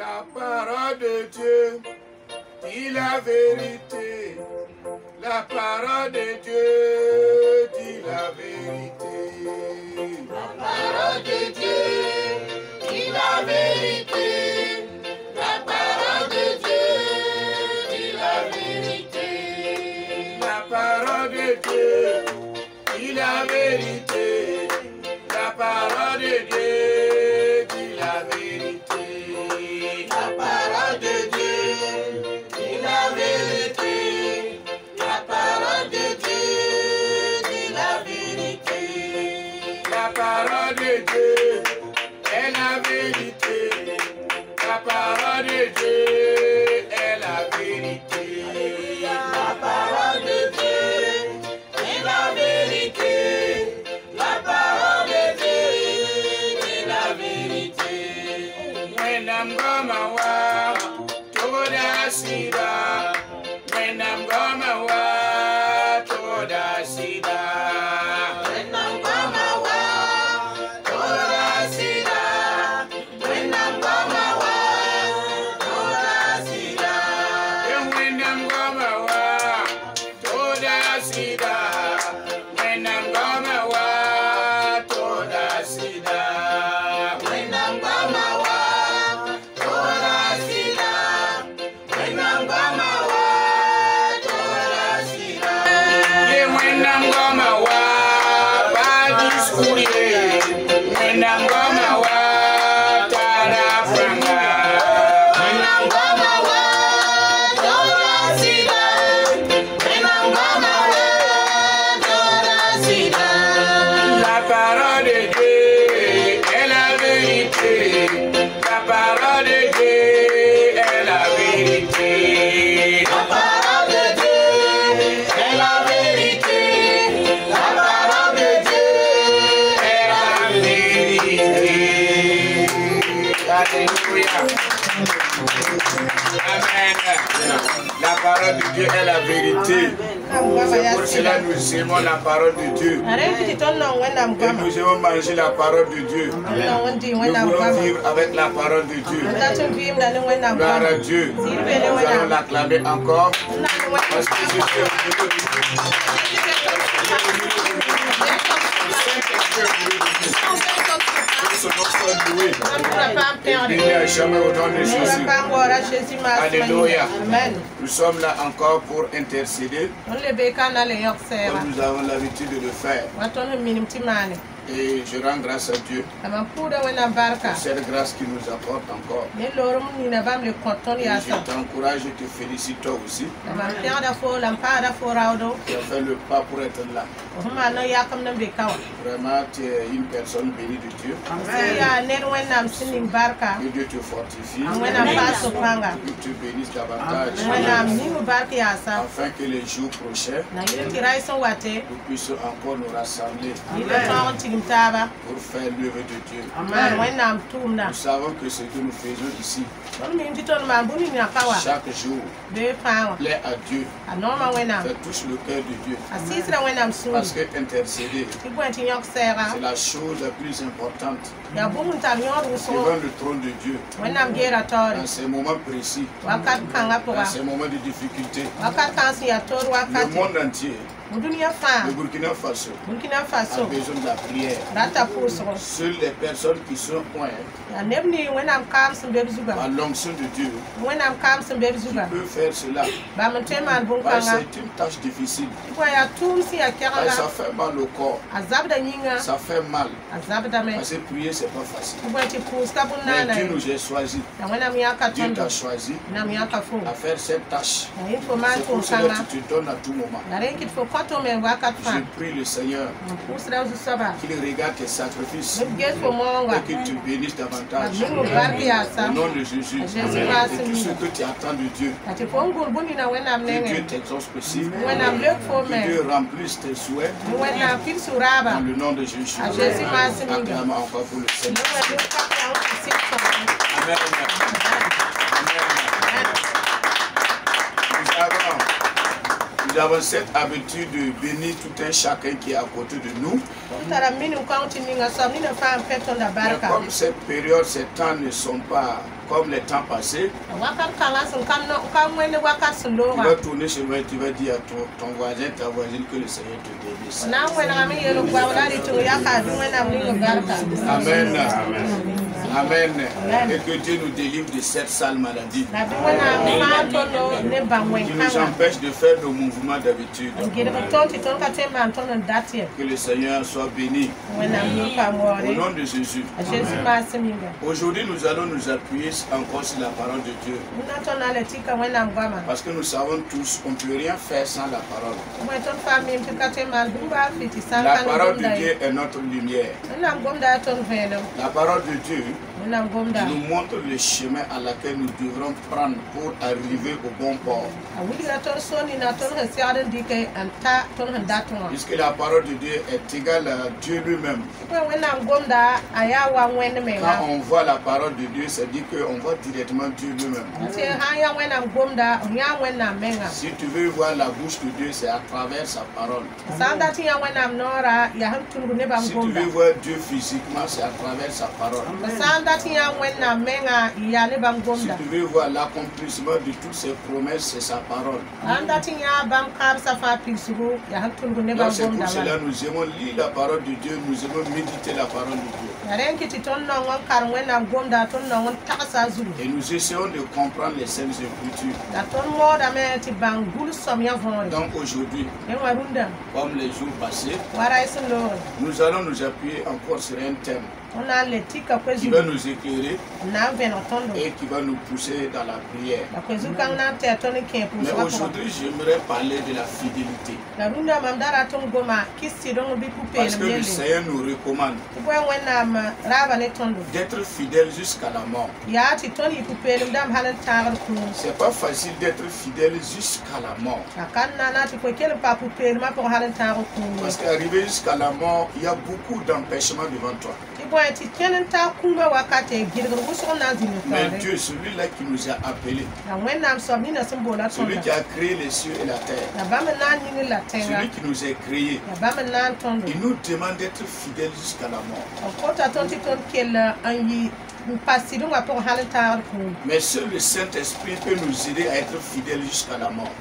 La parole de Dieu dit la vérité. La parole de Dieu dit la vérité. La parole de Dieu dit la vérité. La parole de Dieu dit la vérité. La parole de Dieu dit la vérité. La parole de Dieu dit la vérité. La parole de Dieu dit la vérité. La parole de Dieu dit la vérité. La parole de Dieu est la vérité. La parole de Dieu est la vérité. La parole de Dieu est la vérité. La parole de Dieu est la vérité. When I'm gonna walk to the sida, when I'm gonna walk to the sida, When I'm gonna walk to the sida, when I'm gonna walk to the sida, and when I'm gonna walk to the sida, when I'm gonna walk to the sida, when I'm gonna walk to the sida, when I'm gonna walk to the sida. yeah, when I'm gonna walk by this courier, when I'm gonna walk to the franga. When I'm gonna walk to the sida, when I'm gonna walk to the sida. La parole de Dieu est la vérité. La parole de Dieu est la vérité. La parole de Dieu est la vérité. La parole de Dieu Est la vérité. Alléluia. Amen. La parole de Dieu est la vérité. C'est pour cela que nous aimons la parole de Dieu. Et nous aimons manger la parole de Dieu. Nous voulons vivre avec la parole de Dieu. Gloire à Dieu. Nous allons l'acclamer encore. Parce que je suis au milieu de son nom soit loué. Béni à jamais au nom de Jésus. Alléluia. Nous sommes là encore pour intercéder, comme nous avons l'habitude de le faire. Et je rends grâce à Dieu pour cette grâce qu'il nous apporte encore. Et je t'encourage et te félicite toi aussi. Tu as fait le pas pour être là. Vraiment, tu es une personne bénie de Dieu. Que Dieu te fortifie. Que tu bénisses davantage. Afin que les jours prochains, nous puissions encore nous rassembler pour faire l'œuvre de Dieu. Nous savons que ce que nous faisons ici, chaque jour, plaît à Dieu. Ça touche le cœur de Dieu. Parce que intercéder, c'est la chose la plus importante devant le trône de Dieu. Dans ces moments précis, dans ces moments de difficulté, le monde entier, le Burkina Faso a besoin de la prière. Seules les personnes qui sont à l'onction de Dieu peuvent faire cela. C'est une tâche difficile. Ça fait mal au corps. Ça fait mal. Parce que prier, c'est pas facile. Mais Dieu nous a choisi. Dieu t'a choisi à faire cette tâche. C'est pour cela que tu te donnes à tout moment. Je prie le Seigneur qu'il regarde tes sacrifices et qu'il te bénisse davantage. Au nom de Jésus, et tout ce que tu attends de Dieu, que Dieu t'exauce possible, que Dieu remplisse tes souhaits. Dans le nom de Jésus, acclamons encore pour le Seigneur. Amen. Nous avons cette habitude de bénir tout un chacun qui est à côté de nous. Mais comme cette période, ces temps ne sont pas comme les temps passés, tu vas tourner chez moi et tu vas dire à ton voisin, ta voisine que le Seigneur te bénisse. Amen. Amen. Et que Dieu nous délivre de cette sale maladie qui nous empêche de faire nos mouvements d'habitude. Que le Seigneur soit béni. Au nom de Jésus. Aujourd'hui, nous allons nous appuyer encore sur la parole de Dieu. Parce que nous savons tous qu'on ne peut rien faire sans la parole. La parole de Dieu est notre lumière. La parole de Dieu nous montre le chemin à laquelle nous devrons prendre pour arriver au bon port. Puisque la parole de Dieu est égale à Dieu lui-même. Quand on voit la parole de Dieu, ça dit qu'on voit directement Dieu lui-même. Si tu veux voir la bouche de Dieu, c'est à travers sa parole. Si tu veux voir Dieu physiquement, c'est à travers sa parole. Si tu veux voir l'accomplissement de toutes ses promesses, c'est sa parole. Donc c'est pour cela que nous aimons lire la parole de Dieu, nous aimons méditer la parole de Dieu. Et nous essayons de comprendre les Saintes Écritures. Donc aujourd'hui, comme les jours passés, nous allons nous appuyer encore sur un thème qui va nous éclairer et qui va nous pousser dans la prière. Mais aujourd'hui, j'aimerais parler de la fidélité. Parce que le Seigneur nous recommande d'être fidèle jusqu'à la mort. C'est pas facile d'être fidèle jusqu'à la mort. Parce qu'arriver jusqu'à la mort, il y a beaucoup d'empêchements devant toi. Mais Dieu, celui-là qui nous a appelés, celui qui a créé les cieux et la terre, celui qui nous a créés, il nous demande d'être fidèles jusqu'à la mort. Mais seul le Saint-Esprit peut nous aider à être fidèles jusqu'à la mort.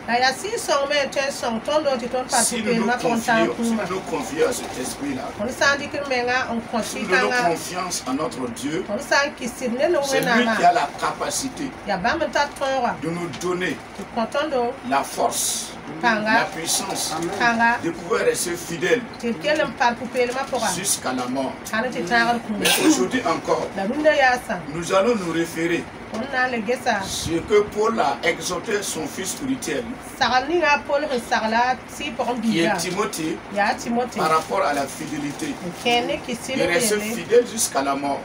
Si nous nous confions à cet esprit-là, si nous donnons confiance à notre Dieu, c'est lui qui a la capacité de nous donner la force, la puissance de pouvoir rester fidèle jusqu'à la mort. Mais aujourd'hui encore, nous allons nous référer ce que Paul a exhorté son fils spirituel, qui est Timothée, par rapport à la fidélité. Il reste fidèle jusqu'à la mort.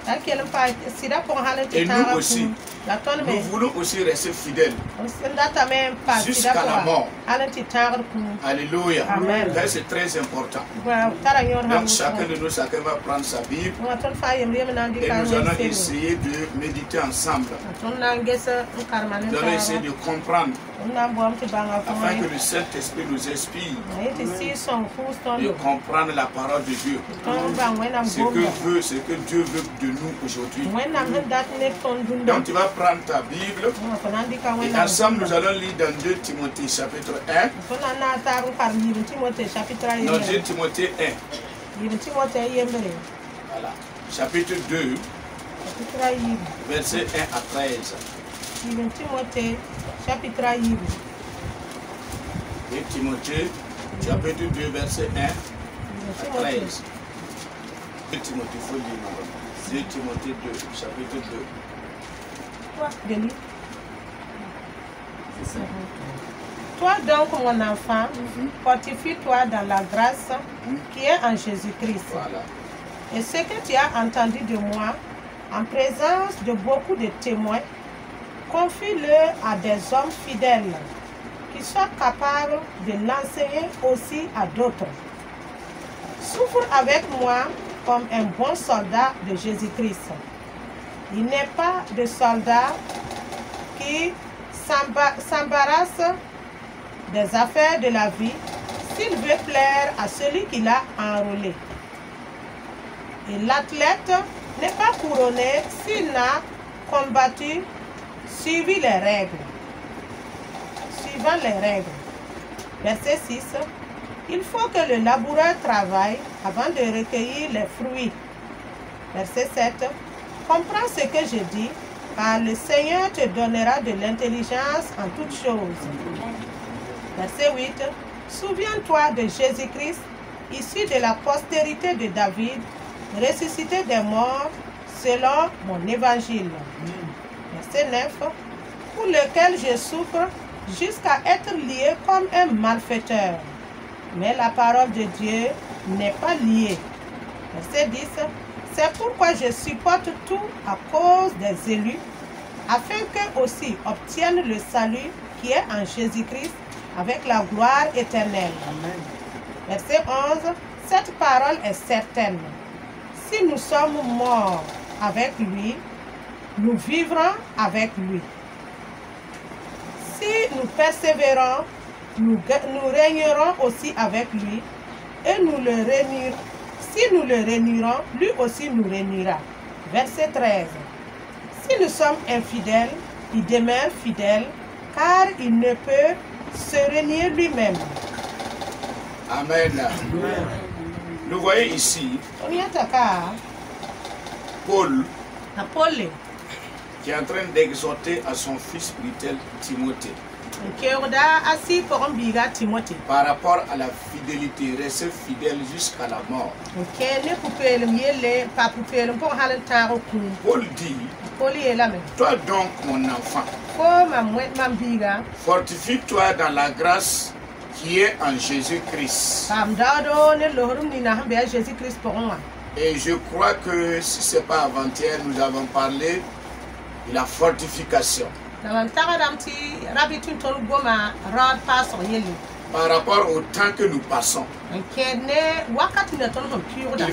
Et nous aussi, nous voulons aussi rester fidèles jusqu'à la mort. Alléluia. C'est très important. Donc chacun de nous, chacun va prendre sa Bible et nous allons essayer de méditer ensemble. Nous allons essayer de comprendre afin que le Saint-Esprit nous inspire de comprendre la parole de Dieu. Ce que Dieu veut de nous aujourd'hui. Donc tu vas prendre ta Bible et ensemble nous allons lire dans 2 Timothée chapitre 1. Dans 2 Timothée 1. Voilà. Chapitre 2. Verset 1 à 13. 2 Timothée, chapitre 2, verset 1 à 13. 2 Timothée, il faut lire. 2 Timothée 2, chapitre 2. Toi donc, mon enfant, fortifie-toi dans la grâce qui est en Jésus-Christ. Voilà. Et ce que tu as entendu de moi, en présence de beaucoup de témoins, confie-le à des hommes fidèles qui soient capables de l'enseigner aussi à d'autres. Souffre avec moi comme un bon soldat de Jésus-Christ. Il n'est pas de soldat qui s'embarrasse des affaires de la vie s'il veut plaire à celui qui l'a enrôlé. Et l'athlète n'est pas couronné s'il n'a combattu, suivi les règles. Suivant les règles. Verset 6. Il faut que le laboureur travaille avant de recueillir les fruits. Verset 7. Comprends ce que je dis, car le Seigneur te donnera de l'intelligence en toutes choses. Verset 8. Souviens-toi de Jésus-Christ, issu de la postérité de David, ressuscité des morts selon mon évangile. Verset 9. Pour lequel je souffre jusqu'à être lié comme un malfaiteur. Mais la parole de Dieu n'est pas liée. Verset 10. C'est pourquoi je supporte tout à cause des élus, afin qu'eux aussi obtiennent le salut qui est en Jésus-Christ avec la gloire éternelle. Amen. Verset 11. Cette parole est certaine. Si nous sommes morts avec lui, nous vivrons avec lui. Si nous persévérons, nous régnerons aussi avec lui, et nous le réunirons. Si nous le réunirons, lui aussi nous réunira. Verset 13. Si nous sommes infidèles, il demeure fidèle, car il ne peut se renier lui-même. Amen. Amen. Nous voyons ici Paul qui est en train d'exhorter à son fils spirituel Timothée par rapport à la fidélité, rester fidèle jusqu'à la mort. Paul dit, toi donc mon enfant, fortifie-toi dans la grâce qui est en Jésus-Christ. Et je crois que si ce n'est pas avant-hier, nous avons parlé de la fortification. Par rapport au temps que nous passons, il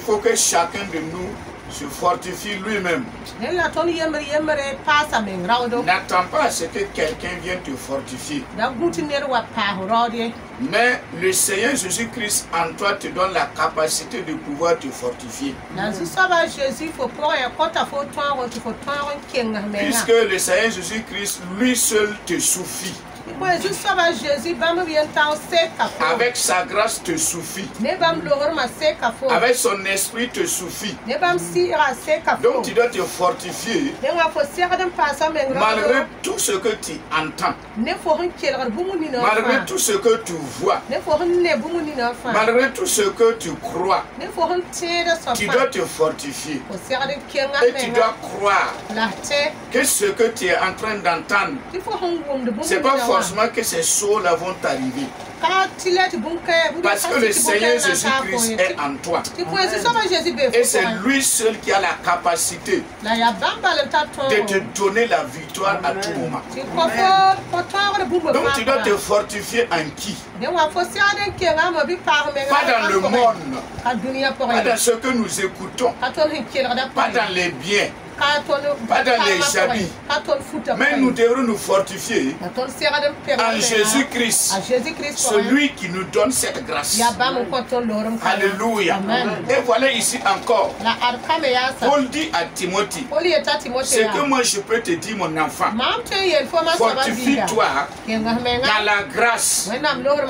faut que chacun de nous se fortifie lui-même. N'attends pas à ce que quelqu'un vienne te fortifier. Mais le Seigneur Jésus-Christ en toi te donne la capacité de pouvoir te fortifier. Puisque le Seigneur Jésus-Christ lui seul te suffit. Avec sa grâce te suffit. Avec son esprit te suffit. Donc tu dois te fortifier malgré tout ce que tu entends, malgré tout ce que tu vois, malgré tout ce que tu crois. Tu dois te fortifier et tu dois croire que ce que tu es en train d'entendre, ce n'est pas forcément que ces choses-là vont t'arriver. Parce que le Seigneur Jésus-Christ est en toi. Et c'est lui seul qui a la capacité de te donner la victoire à tout moment. Donc tu dois te fortifier en qui? Pas dans le monde, pas dans ce que nous écoutons, pas dans les biens, pas dans les habits, mais nous devons nous fortifier en Jésus-Christ, celui qui nous donne cette grâce. Alléluia. Et voilà ici encore, Paul dit à Timothée, ce que moi je peux te dire mon enfant, fortifie-toi dans la grâce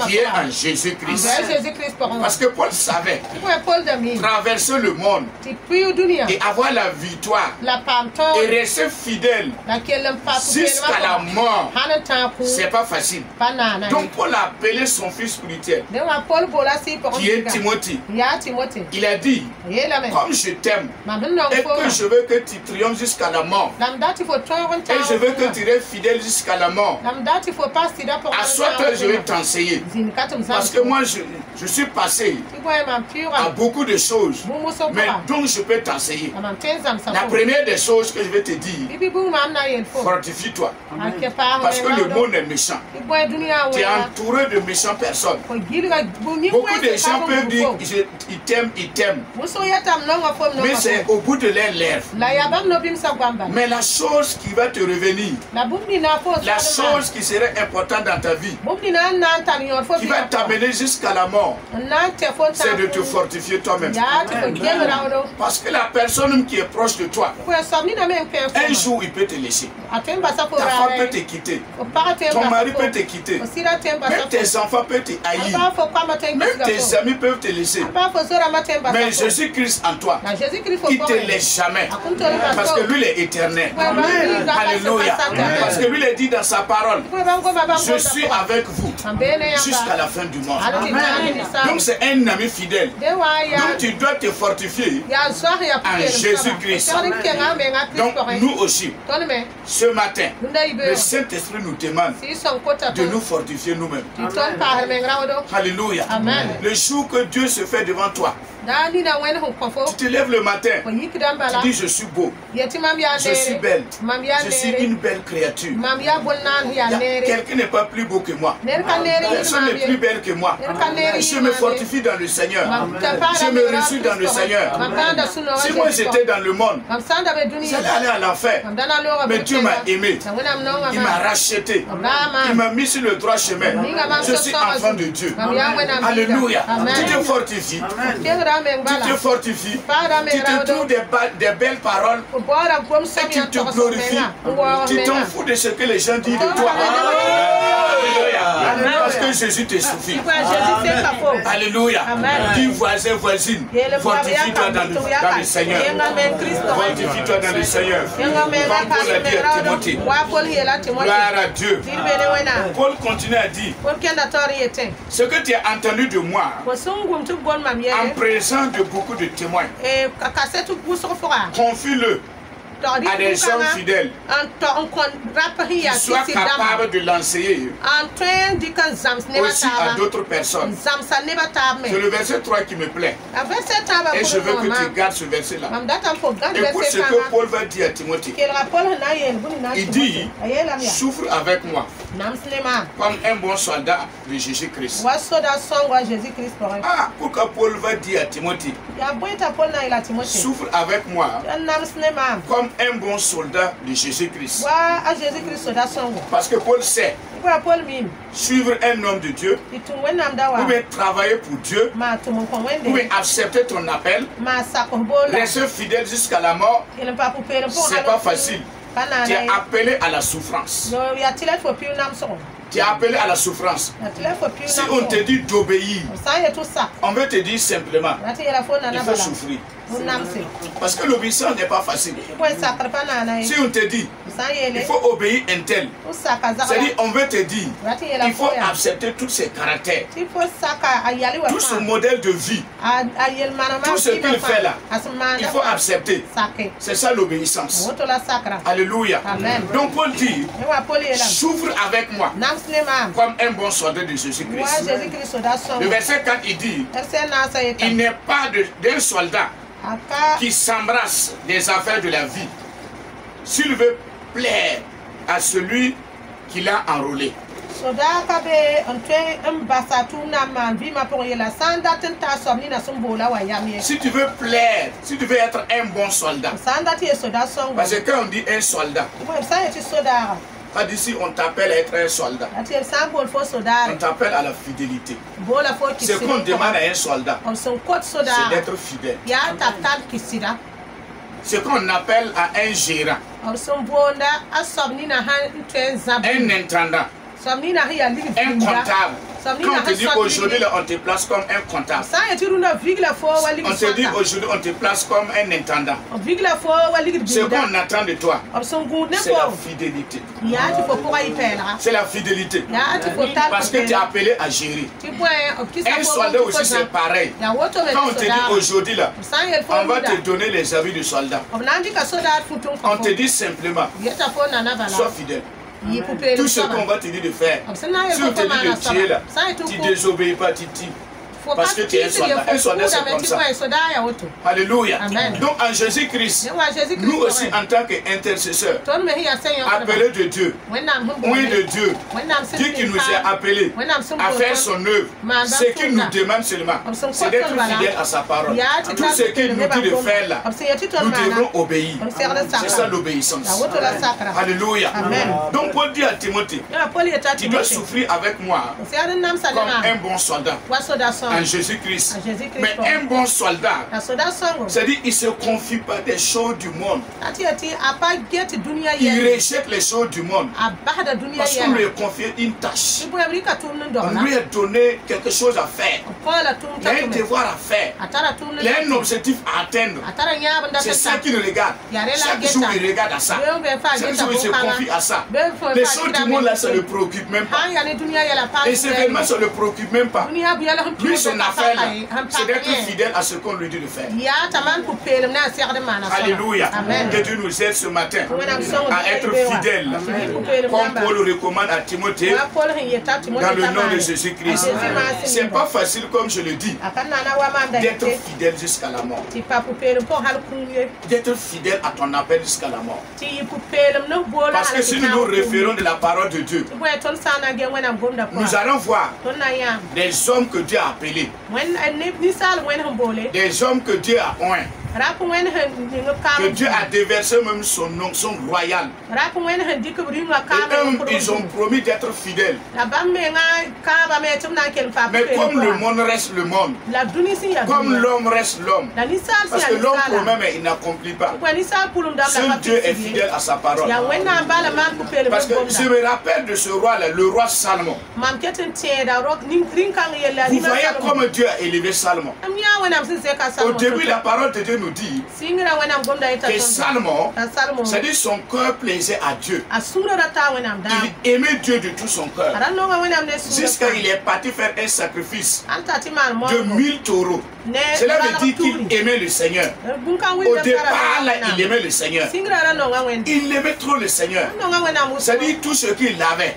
qui est en Jésus-Christ. Parce que Paul savait traverser le monde et avoir la victoire et rester fidèle jusqu'à la mort, c'est pas facile. Donc Paul a appelé son fils spirituel qui est Timothée. Il a dit, comme je t'aime et que je veux que tu triomphes jusqu'à la mort, et je veux que tu restes fidèle jusqu'à la mort, à soi que je vais t'enseigner. Parce que moi je suis passé à beaucoup de choses, mais donc je peux t'enseigner. La première a des choses que je vais te dire. Fortifie-toi. Parce que le monde est méchant. Tu es entouré de méchantes personnes. Beaucoup de gens peuvent dire ils t'aiment. Mais c'est au bout de leurs lèvres. Mais la chose qui va te revenir, la chose qui serait importante dans ta vie, qui va t'amener jusqu'à la mort, c'est de te fortifier toi-même. Parce que la personne qui est proche de toi, un jour il peut te laisser. Ta femme peut te quitter. Ton mari peut te quitter. Même tes enfants peuvent te haïr. Même tes amis peuvent te laisser. Mais Jésus-Christ en toi, il ne te laisse jamais. Parce que lui, il est éternel. Alléluia. Parce que lui, il est dit dans sa parole, je suis avec vous jusqu'à la fin du monde. Donc c'est un ami fidèle. Donc tu dois te fortifier en Jésus-Christ. Donc nous aussi, ce matin, le Saint-Esprit nous demande de nous fortifier nous-mêmes. Alléluia. Le jour que Dieu se fait devant toi, tu te lèves le matin, tu dis je suis beau, je suis belle, je suis une belle créature. Quelqu'un n'est pas plus beau que moi, personne n'est plus belle que moi. Je me fortifie dans le Seigneur, je me reçois dans le Seigneur. Si moi j'étais dans le monde, j'allais aller à l'enfer, mais Dieu m'a aimé, il m'a racheté, il m'a mis sur le droit chemin. Je suis enfant de Dieu. Alléluia. Tu te fortifies. Tu te fortifies, tu te trouves des belles paroles et tu te glorifies. Tu t'en fous de ce que les gens disent de toi. Alléluia. Parce que Jésus te suffit. Alléluia. Dis voisin, voisine, fortifie-toi dans le Seigneur. Fortifie-toi dans le Seigneur. Comme Paul a dit à Timothée. Gloire à Dieu. Paul continue à dire, ce que tu as entendu de moi, en présence de beaucoup de témoins, confie-le à des hommes fidèles qui soient capables de l'enseigner aussi à d'autres personnes. C'est le verset 3 qui me plaît. Et je veux que tu gardes ce verset-là. Écoute ce que Paul va dire à Timothée. Il dit, souffre avec moi comme un bon soldat de Jésus-Christ. Ah, pourquoi Paul va dire à Timothée, souffre avec moi comme un bon soldat de Jésus-Christ. Parce que Paul sait, suivre un homme de Dieu, ou bien travailler pour Dieu, ou bien accepter ton appel, rester fidèle jusqu'à la mort, c'est pas facile. Tu es appelé à la souffrance. Tu es appelé à la souffrance. Si on te dit d'obéir, on veut te dire simplement, il faut souffrir. Parce que l'obéissance n'est pas facile. Si on te dit, il faut obéir un tel, c'est-à-dire on veut te dire, il faut accepter tous ses caractères, tout ce modèle de vie, tout ce qu'il fait là, il faut accepter. C'est ça l'obéissance. Alléluia. Donc Paul dit, souffre avec moi comme un bon soldat de Jésus-Christ. Le verset 4 il dit, il n'est pas d'un soldat qui s'embrasse des affaires de la vie s'il veut plaire à celui qui l'a enrôlé. Si tu veux plaire, si tu veux être un bon soldat, parce que quand on dit un soldat, pas d'ici on t'appelle à être un soldat. On t'appelle à la fidélité. Ce qu'on demande à un soldat, c'est d'être fidèle. Ce qu'on appelle à un gérant, un intendant, un comptable. Quand on te dit aujourd'hui, on te place comme un comptable. On te dit aujourd'hui, on te place comme un intendant. Ce qu'on attend de toi, c'est la fidélité. C'est la fidélité. Parce que tu es appelé à gérer. Un soldat aussi, c'est pareil. Quand on te dit aujourd'hui, là, on va te donner les avis du soldat. On te dit simplement, sois fidèle. Tout ce qu'on va te dire de faire, si on te dit de tuer là, tu ne désobéis pas, tu tues. Parce que tu es un soldat. Un soldat, c'est comme ça. Alléluia. Donc en Jésus-Christ, nous aussi en tant qu'intercesseurs, appelés de Dieu, oui de Dieu, Dieu qui nous a appelés à faire son œuvre, ce qu'il nous demande seulement, c'est d'être fidèle à sa parole. Tout ce qu'il nous dit de faire là, nous devons obéir. C'est ça l'obéissance. Alléluia. Donc Paul dit à Timothée, tu dois souffrir avec moi comme un bon soldat en Jésus-Christ. Mais un bon soldat, c'est-à-dire il ne se confie pas des choses du monde. Il rejette les choses du monde. Parce qu'on lui a confié une tâche. On lui a donné quelque chose à faire. Il a un devoir à faire. Il a un objectif à atteindre. C'est ça qu'il regarde. Chaque jour il regarde à ça. Chaque jour il se confie à ça. Les choses du monde là, ça ne le préoccupe même pas. Les événements, ça ne le préoccupe même pas. Lui, son affaire là, c'est d'être fidèle à ce qu'on lui dit de faire. Alléluia. Que Dieu nous aide ce matin à être fidèles. Comme Paul le recommande à Timothée, dans le nom de Jésus-Christ. C'est pas facile, comme je le dis, d'être fidèle jusqu'à la mort. D'être fidèle à ton appel jusqu'à la mort. Parce que si nous nous référons de la parole de Dieu, nous allons voir des hommes que Dieu a appelés, des hommes que Dieu a oints, que Dieu a déversé même son nom, son royal. Et ils ont promis d'être fidèles. Mais comme le monde reste le monde, comme l'homme reste l'homme, parce que l'homme promet mais il n'accomplit pas. Seul Dieu est fidèle à sa parole. Parce que je me rappelle de ce roi-là, le roi Salomon. Vous voyez comment Dieu a élevé Salomon. Au début, la parole de Dieu nous dit que Salomon, c'est-à-dire son cœur plaisait à Dieu. Il aimait Dieu de tout son cœur. Jusqu'à il est parti faire un sacrifice de 1000 taureaux. Cela veut dire qu'il aimait le Seigneur. Au départ, là, il aimait le Seigneur. Il aimait trop le Seigneur. C'est-à-dire tout ce qu'il avait,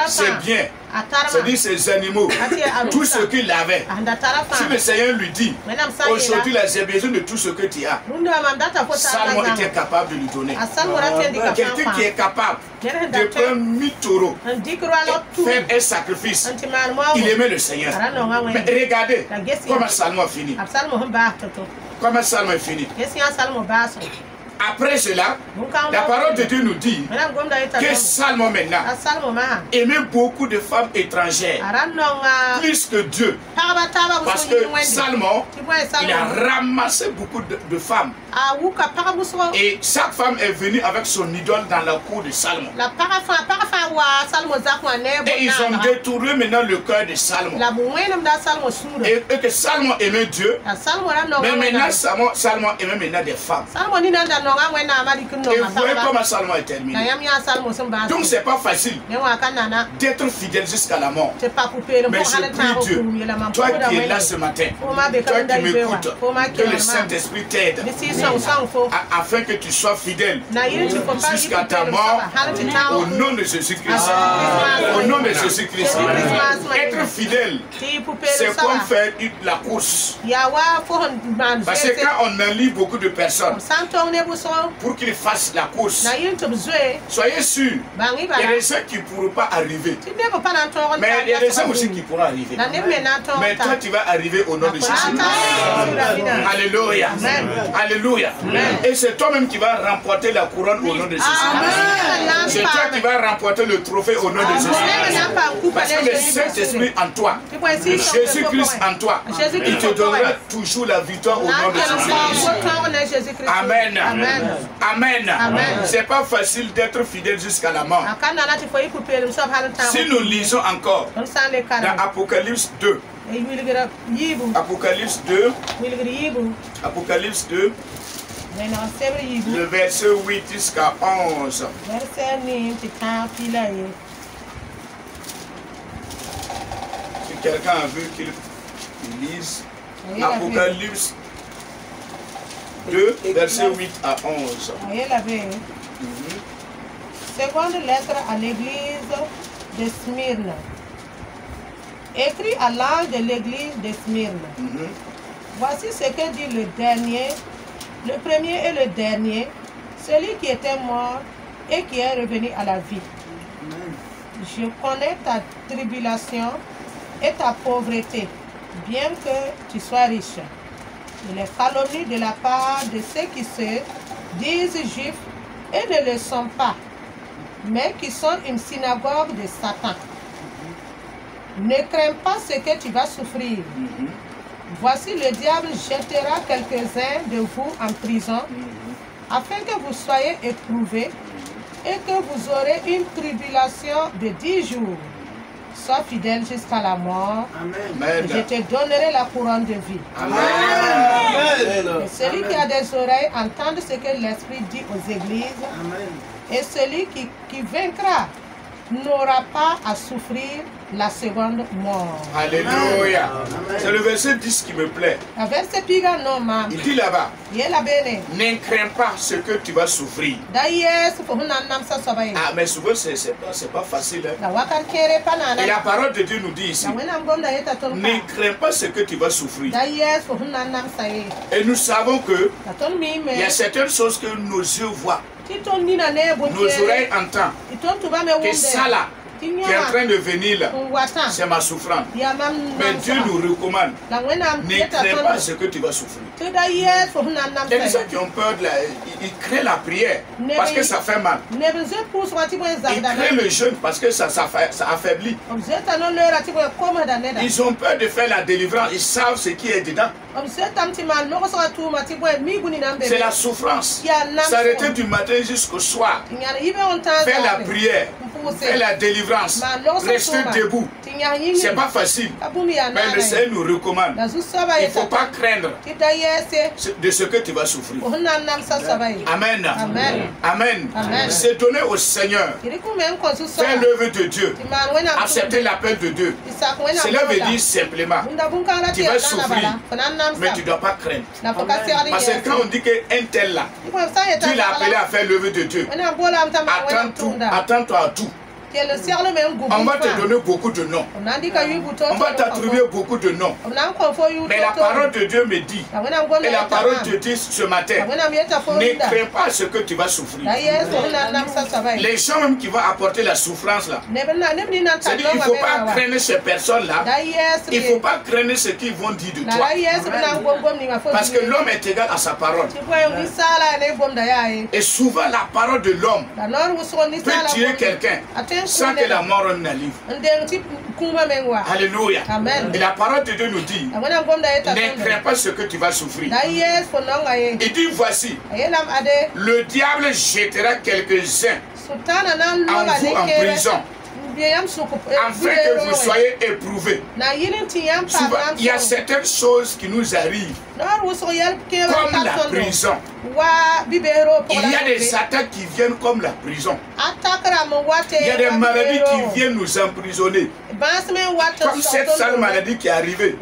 c'est bien. C'est-à-dire ses animaux, tout ce qu'il avait. Si le Seigneur lui dit, aujourd'hui j'ai besoin de tout ce que tu as, Salomon était capable de lui donner. Quelqu'un qui est capable de prendre 1000 taureaux, faire un sacrifice, il aimait le Seigneur. Mais regardez comment Salomon a fini. Comment Salomon est fini. Après cela, la parole de Dieu nous dit que Salomon maintenant aimait beaucoup de femmes étrangères, plus que Dieu. Parce que Salomon, il a ramassé beaucoup de femmes. Et chaque femme est venue avec son idole dans la cour de Salomon. Et ils ont détourné maintenant le cœur de Salomon. Et que Salomon aimait Dieu. Mais maintenant, Salomon aimait maintenant des femmes. Et vous voyez comment Salomon est terminé. Donc c'est pas facile d'être fidèle jusqu'à la mort. Mais je prie Dieu, toi qui es là ce matin, toi qui m'écoutes, que le Saint-Esprit t'aide afin que tu sois fidèle jusqu'à ta mort au nom de Jésus-Christ. Au nom de Jésus-Christ. Être fidèle, c'est comme faire la course. Parce que quand on enlève beaucoup de personnes pour qu'ils fassent la course, soyez sûrs, il y a des gens qui ne pourront pas arriver. Mais il y a des gens aussi qui pourront arriver. Mais toi, tu vas arriver au nom de Jésus. Alléluia. Alléluia. Et c'est toi-même qui vas remporter la couronne au nom de Jésus. C'est toi qui vas remporter le trophée au nom de Jésus. Parce que le Saint-Esprit en toi, Jésus-Christ en toi, il te donnera toujours la victoire au nom de Jésus. Amen. Amen. C'est pas facile d'être fidèle jusqu'à la mort. Si nous lisons encore dans Apocalypse 2, Apocalypse 2, Apocalypse 2, le verset 8 jusqu'à 11. Si quelqu'un a vu qu'il lise Apocalypse 2, verset 8 à 11. Seconde lettre à l'église de Smyrne. Écrit à l'ange de l'église de Smyrne. Voici ce que dit le dernier, le premier et le dernier, celui qui était mort et qui est revenu à la vie. Je connais ta tribulation et ta pauvreté, bien que tu sois riche. Et les calomnies de la part de ceux qui se disent juifs et ne le sont pas, mais qui sont une synagogue de Satan. Ne crains pas ce que tu vas souffrir. Voici le diable jettera quelques-uns de vous en prison, afin que vous soyez éprouvés et que vous aurez une tribulation de 10 jours. Sois fidèle jusqu'à la mort. Amen. Et je te donnerai la couronne de vie. Amen. Et celui qui a des oreilles entende ce que l'Esprit dit aux églises. Amen. Et celui qui vaincra n'aura pas à souffrir la seconde mort. Alléluia. C'est le verset 10 qui me plaît. Il dit là-bas, ne crains pas ce que tu vas souffrir. Ah, mais souvent, c'est pas facile. Hein? Et la parole de Dieu nous dit ici, ne crains pas ce que tu vas souffrir. Et nous savons que il y a certaines choses que nos yeux voient, nos oreilles entendent, que ça là, qui est en train de venir là, c'est ma souffrance. Mais Dieu nous recommande, ne crains pas ce que tu vas souffrir. Il y a des gens qui ont peur, ils craignent la prière parce que ça fait mal. Ils craignent le jeûne parce que ça affaiblit. Ils ont peur de faire la délivrance, ils savent ce qui est dedans. C'est la souffrance. S'arrêter du matin jusqu'au soir, faire la prière, faire la délivrance, rester debout. C'est pas facile. Mais le Seigneur nous recommande. Il ne faut pas craindre de ce que tu vas souffrir. Amen. Amen. Amen. C'est donner au Seigneur. Faire l'œuvre de Dieu. Accepter l'appel de Dieu. Cela veut dire simplement, tu vas souffrir, mais tu ne dois pas craindre. Parce que quand on dit qu'un tel là, tu l'as appelé à faire l'œuvre de Dieu, attends-toi à tout. On va te donner beaucoup de noms. On va t'attribuer beaucoup de noms. Mais la parole de Dieu me dit, et la parole te dit ce matin, ne crains pas ce que tu vas souffrir. Les gens même qui vont apporter la souffrance là, c'est-à-dire il ne faut pas craindre ces personnes-là. Il ne faut pas craindre ce qu'ils vont dire de toi. Parce que l'homme est égal à sa parole. Et souvent la parole de l'homme peut tuer quelqu'un sans que la mort n'arrive. Alléluia. Et la parole de Dieu nous dit, ne crains pas ce que tu vas souffrir. Il dit, voici, le diable jettera quelques-uns en vous en prison, afin que vous soyez éprouvés. Souvent, il y a certaines choses qui nous arrivent, comme la prison. Il y a des attaques qui viennent comme la prison. Il y a des maladies qui viennent nous emprisonner. Comme cette sale maladie qui est arrivée.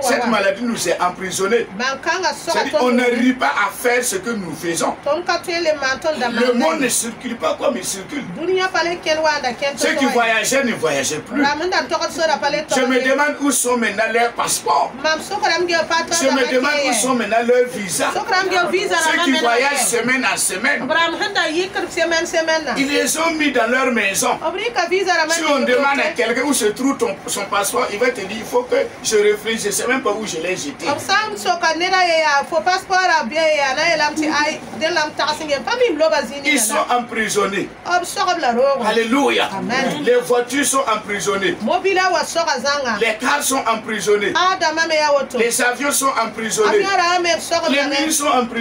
Cette maladie nous est emprisonnée. C'est-à-dire qu'on n'arrive pas à faire ce que nous faisons. Le monde ne circule pas comme il circule. Ceux qui voyageaient ne voyageaient plus. Je me demande où sont maintenant leurs passeports. Je me demande où sont maintenant leurs visas. Ceux qui voyagent semaine en semaine, ils les ont mis dans leur maison. Si on demande à quelqu'un où se trouve son passeport, il va te dire, il faut que je réfléchisse, je ne sais même pas où je l'ai jeté. Ils sont emprisonnés. Alléluia. Amen. Les voitures sont emprisonnées. Les cars sont emprisonnés. Les avions sont emprisonnés. Les mines sont emprisonnées.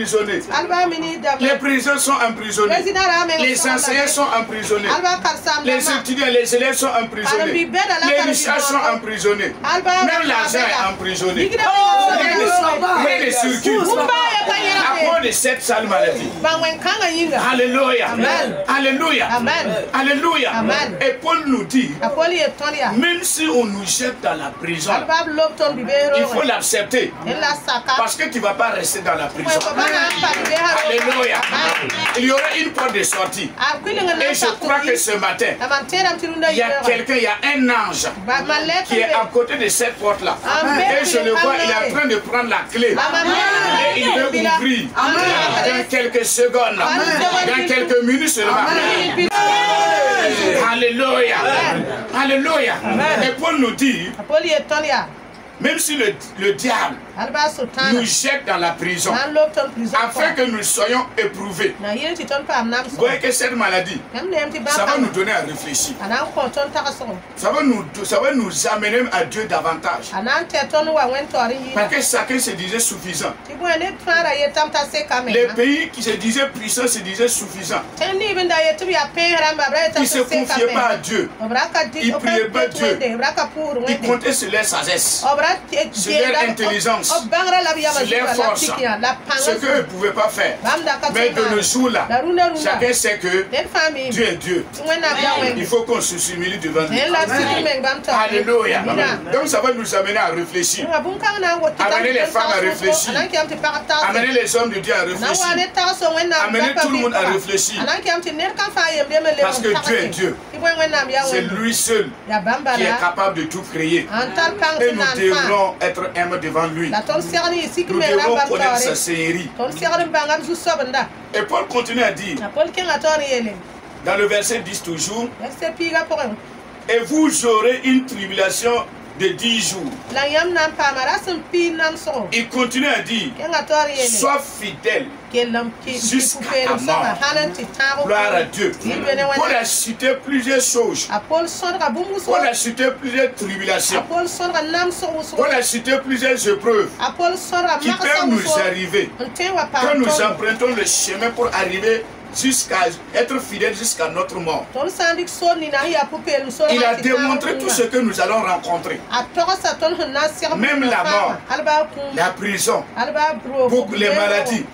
Les prisons sont emprisonnées. Les enseignants sont emprisonnés. Les étudiants, les élèves sont emprisonnés. Les riches sont emprisonnés. Même l'argent est emprisonné. Rien ne circule à cause de cette sale maladie. Alléluia. Alléluia. Alléluia. Et Paul nous dit, même si on nous jette dans la prison, il faut l'accepter. Parce que tu ne vas pas rester dans la prison. Alléluia. Il y aura une porte de sortie. Et je crois que ce matin, il y a quelqu'un, il y a un ange qui est à côté de cette porte-là. Et je le vois, il est en train de prendre la clé. Et il veut ouvrir dans quelques secondes, dans quelques minutes seulement. Alléluia. Alléluia. Et Paul nous dit, même si le diable nous jette dans la prison, afin que nous soyons éprouvés. Vous voyez que cette maladie, ça va nous donner à réfléchir. Ça va nous amener à Dieu davantage. Parce que chacun se disait suffisant. Les pays qui se disaient puissants se disaient suffisants. Ils ne se confiaient pas à Dieu. Ils ne priaient pas Dieu. Ils comptaient sur leur sagesse, sur leur intelligence, sur leur force, ce qu'eux ne pouvaient pas faire. Mais de nos jours-là, chacun sait que Dieu est Dieu. Il faut qu'on se s'humilie devant lui. Alléluia. Donc ça va nous amener à réfléchir. Amener les femmes à réfléchir. Amener les hommes de Dieu à réfléchir. Amener tout le monde à réfléchir. Parce que Dieu est Dieu. C'est lui seul qui est capable de tout créer. Et nous devrons être humbles devant lui. Nous devons connaître sa seigneurie. Et Paul continue à dire, dans le verset 10 toujours, et vous aurez une tribulation de 10 jours. Il continue à dire, sois fidèle jusqu'à la mort. Gloire à Dieu. Paul a cité plusieurs choses. Paul a cité plusieurs tribulations. Paul a cité plusieurs épreuves qui peuvent nous arriver quand nous empruntons le chemin pour arriver jusqu'à être fidèle jusqu'à notre mort. Il a démontré tout ce que nous allons rencontrer. Même la mort, la prison, beaucoup les maladies,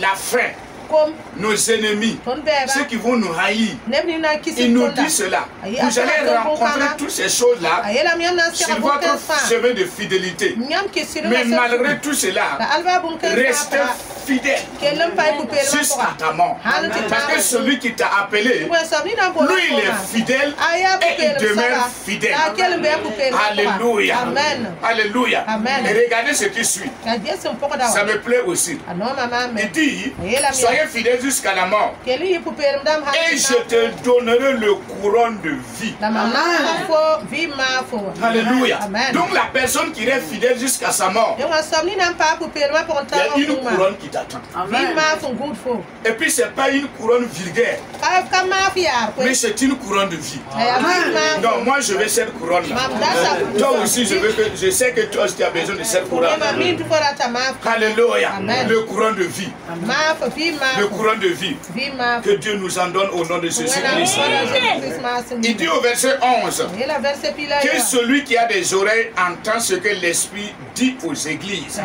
la faim, nos ennemis, ceux qui vont nous haïr. Il nous dit cela. Vous allez rencontrer toutes ces choses-là sur votre chemin de fidélité. Mais malgré tout cela, restez fidèle jusqu'à ta mort. Parce que celui qui t'a appelé, lui il est fidèle et il demeure fidèle. Alléluia. Alléluia. Et regardez ce qui suit. Ça me plaît aussi. Il dit, soyez fidèle jusqu'à la mort et je te donnerai le couronne de vie. Alléluia. Donc la personne qui est fidèle jusqu'à sa mort, il y a une couronne qui t'attend. Et puis c'est pas une couronne vulgaire, mais c'est une couronne de vie. Non, moi je veux cette couronne là. Toi aussi je sais que toi aussi tu as besoin de cette couronne. Alléluia. Le couronne de vie. Le couronne de vie. Que Dieu nous en donne au nom de Jésus-Christ. Il dit au verset 11 que celui qui a des oreilles entend ce que l'Esprit dit aux églises.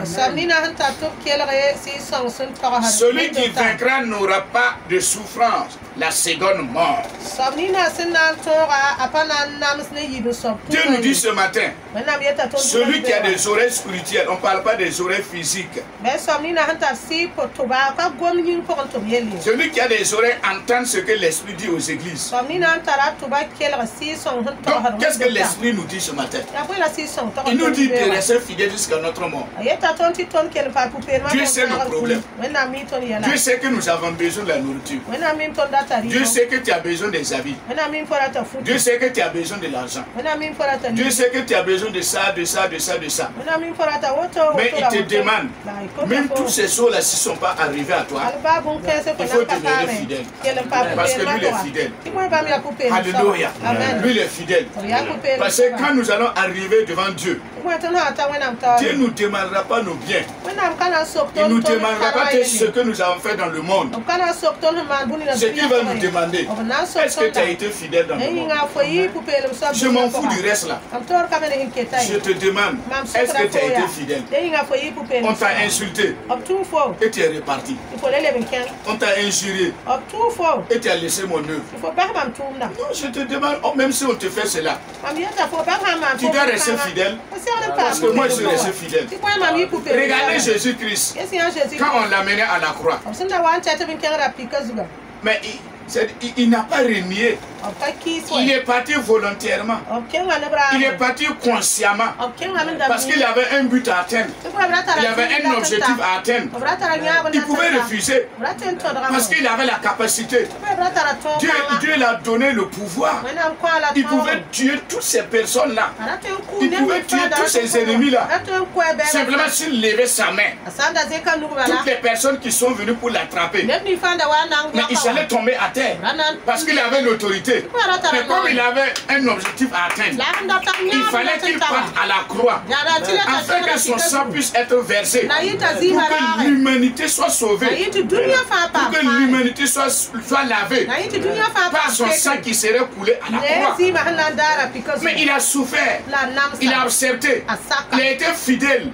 Celui qui vaincra n'aura pas de souffrance, la seconde mort. Dieu nous dit ce matin, celui qui a des oreilles spirituelles, on ne parle pas des oreilles physiques. Celui qui a des oreilles entend ce que l'Esprit dit aux églises. Donc, qu'est-ce que l'Esprit nous dit ce matin? Il nous dit de rester fidèle jusqu'à notre mort. Dieu sait nos problèmes. Dieu sait que nous avons besoin de la nourriture. Dieu sait que tu as besoin des habits. Dieu sait que tu as besoin de l'argent. Dieu sait que tu as besoin de ça, de ça, de ça, de ça. Mais il te demande, même tous ces choses-là, s'ils ne sont pas arrivés à toi, il faut demeurer fidèle. Parce que lui, il est fidèle. Alléluia. Lui, il est fidèle. Parce que quand nous allons arriver devant Dieu, Dieu ne nous demandera pas nos biens. Il ne nous demandera pas ce que nous avons fait dans le monde. Ce qu'il va nous demander, est-ce que tu as été fidèle dans le monde? Je m'en fous du reste là. Je te demande, est-ce que tu as été fidèle? On t'a insulté et tu es reparti. On t'a injurié et tu as laissé mon œuvre. Non, je te demande, même si on te fait cela, tu dois rester fidèle. Parce que moi je suis resté fidèle. Regardez Jésus-Christ quand on l'a mené à la croix. Mais il n'a pas renié. Il est parti volontairement. Il est parti consciemment. Parce qu'il avait un but à atteindre. Il avait un objectif à atteindre. Il pouvait refuser. Parce qu'il avait la capacité. Dieu l'a donné le pouvoir. Il pouvait tuer toutes ces personnes-là. Il pouvait tuer tous ces ennemis-là. Simplement s'il levait sa main. Toutes les personnes qui sont venues pour l'attraper. Mais il allait tomber à terre. Parce qu'il avait l'autorité. Mais comme il avait un objectif à atteindre, il fallait qu'il parte à la croix afin que son sang puisse être versé pour que l'humanité soit sauvée, pour que l'humanité soit lavée par son sang qui serait coulé à la croix. Mais il a souffert, il a accepté, il a été fidèle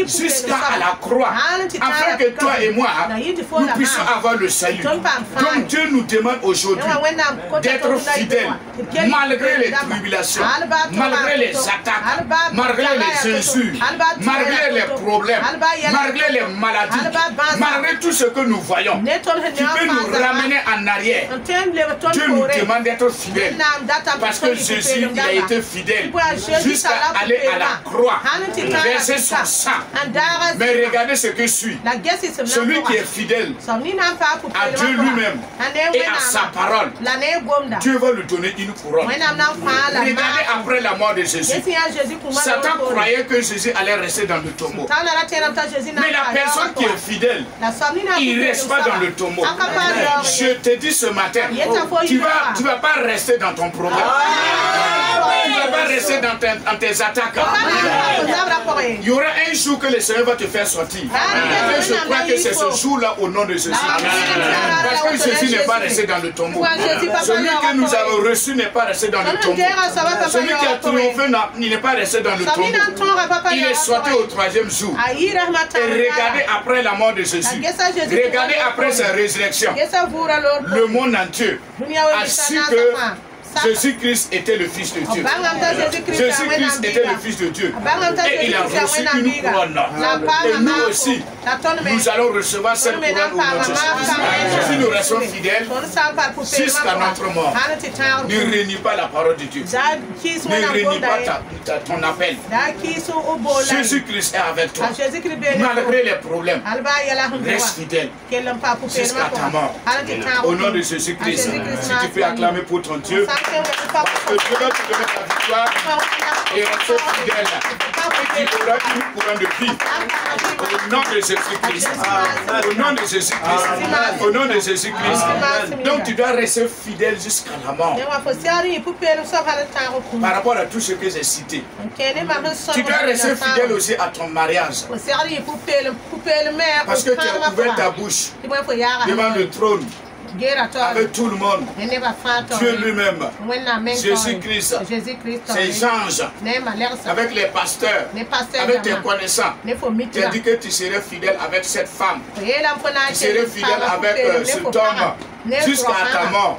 jusqu'à la croix afin que toi et moi nous puissions avoir le salut. Donc Dieu nous demande aujourd'hui d'être fidèles malgré les tribulations, malgré les attaques, malgré les injures, malgré les problèmes, malgré les maladies, malgré tout ce que nous voyons qui peut nous ramener en arrière. Dieu nous demande d'être fidèles parce que Jésus il a été fidèle jusqu'à aller à la croix, verser son sang. Mais regardez ce que suit. Celui qui est fidèle à Dieu lui-même et à sa parole, Dieu va lui donner une couronne. Regardez après la mort de Jésus. Satan croyait que Jésus allait rester dans le tombeau. Mais la personne qui est fidèle, il ne reste pas dans le tombeau. Je te dis ce matin, tu vas pas rester dans ton problème. Tu ne vas pas rester dans tes attaques. Il y aura un jour que le Seigneur va te faire sortir. Et je crois que c'est ce jour-là au nom de Jésus. Parce que Jésus n'est pas resté dans le tombeau. Celui que nous avons reçu n'est pas resté dans le tombeau. Celui qui a triomphé n'est pas resté dans le tombeau. Il est sorti au 3e jour. Et regardez après la mort de Jésus. Regardez après sa résurrection. Le monde entier a su que Jésus-Christ était le Fils de Dieu. Jésus-Christ était le Fils de Dieu. Et il a reçu une couronne. Et nous aussi, nous allons recevoir cette couronne au nom de Jésus. Si nous restons fidèles jusqu'à notre mort, ne renie pas la parole de Dieu. Ne renie pas ton appel. Jésus-Christ est avec toi. Malgré les problèmes, reste fidèle jusqu'à ta mort. Au nom de Jésus-Christ, si tu peux acclamer pour ton Dieu, parce que Dieu va te donner ta victoire et rester fidèle. Et tu auras une couronne de vie. Au nom de Jésus-Christ. Au nom de Jésus-Christ. Au nom de Jésus-Christ. Donc tu dois rester fidèle jusqu'à la mort. Par rapport à tout ce que j'ai cité. Tu dois rester fidèle aussi à ton mariage. Parce que tu as ouvert ta bouche devant le trône. Avec tout le monde, Dieu lui-même, Jésus-Christ, ses anges, avec les pasteurs, avec tes connaissants. Tu as dit que tu serais fidèle avec cette femme, tu serais fidèle avec cet homme, jusqu'à ta mort,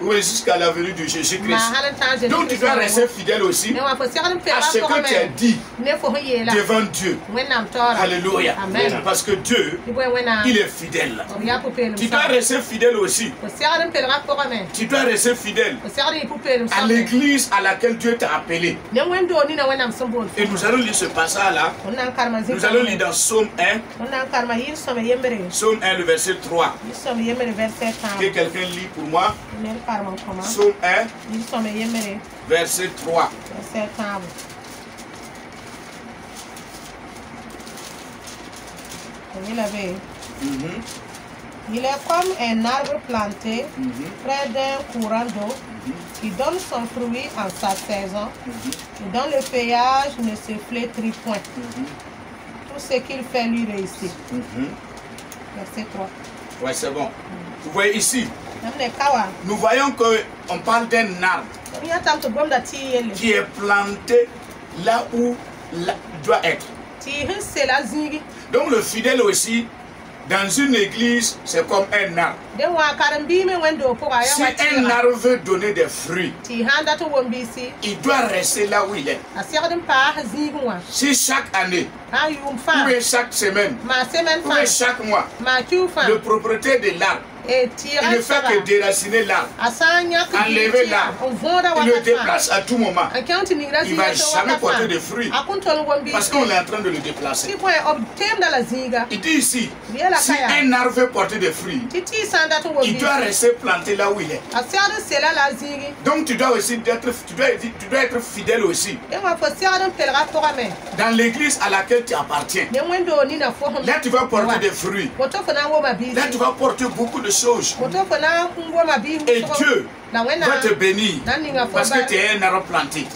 ou jusqu'à la venue de Jésus-Christ. Donc tu dois rester fidèle aussi à ce que tu as dit devant Dieu. Alléluia. Parce que Dieu, il est fidèle. Tu dois rester fidèle aussi. Tu dois rester fidèle à l'église à laquelle Dieu t'a appelé. Et nous allons lire ce passage-là. Nous allons lire dans Psaume 1. Psaume 1, le verset 3. Que quelqu'un lit pour moi. Psaume 1, verset 3. Il est comme un arbre planté près d'un courant d'eau qui donne son fruit en sa saison et dont le feuillage ne se flétrit point. Tout ce qu'il fait lui réussit. Verset 3. Ouais, c'est bon. Vous voyez ici, nous voyons qu'on parle d'un arbre qui est planté là où il doit être. Donc le fidèle aussi, dans une église, c'est comme un arbre. Si un arbre veut donner des fruits, il doit rester là où il est. Si chaque année, ou chaque semaine, ou chaque mois, le propriétaire de l'arbre, il ne fait que déraciner l'arbre, enlever l'arbre, il le déplace à tout moment. Il ne va jamais porter de fruits parce qu'on est en train de le déplacer. Il dit ici, si un arbre veut porter des fruits, il doit rester planté là où il est. Donc tu dois aussi être fidèle aussi dans l'église à laquelle tu appartiens. Là tu vas porter des fruits. Là tu vas porter beaucoup de choses. Et Dieu va te bénir parce que tu es un arbre planté.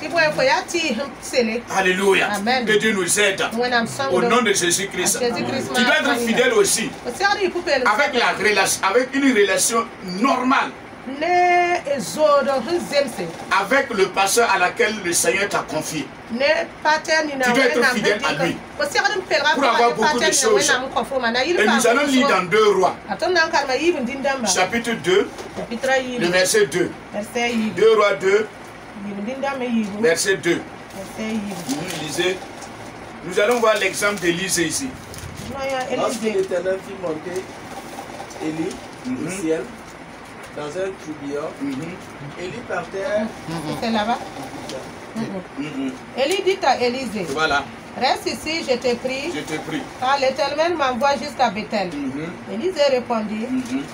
Alléluia. Que Dieu nous aide au nom de Jésus-Christ. Tu dois être fidèle aussi avec une relation normale avec le pasteur à laquelle le Seigneur t'a confié. Tu dois être fidèle à lui pour avoir beaucoup de choses. Et nous allons lire dans 2 Rois, chapitre 2, le verset 2. 2 Rois 2, verset 2. Lisez. Nous allons voir l'exemple d'Élisée ici. Lorsque l'Éternel fit monter Élie du ciel dans un tourbillon, Élie par terre. C'est là-bas. Élie dit à Élisée, voilà. Reste ici, je te prie. Je te prie. Car l'Éternel m'envoie jusqu'à Bethel. Élisée répondit,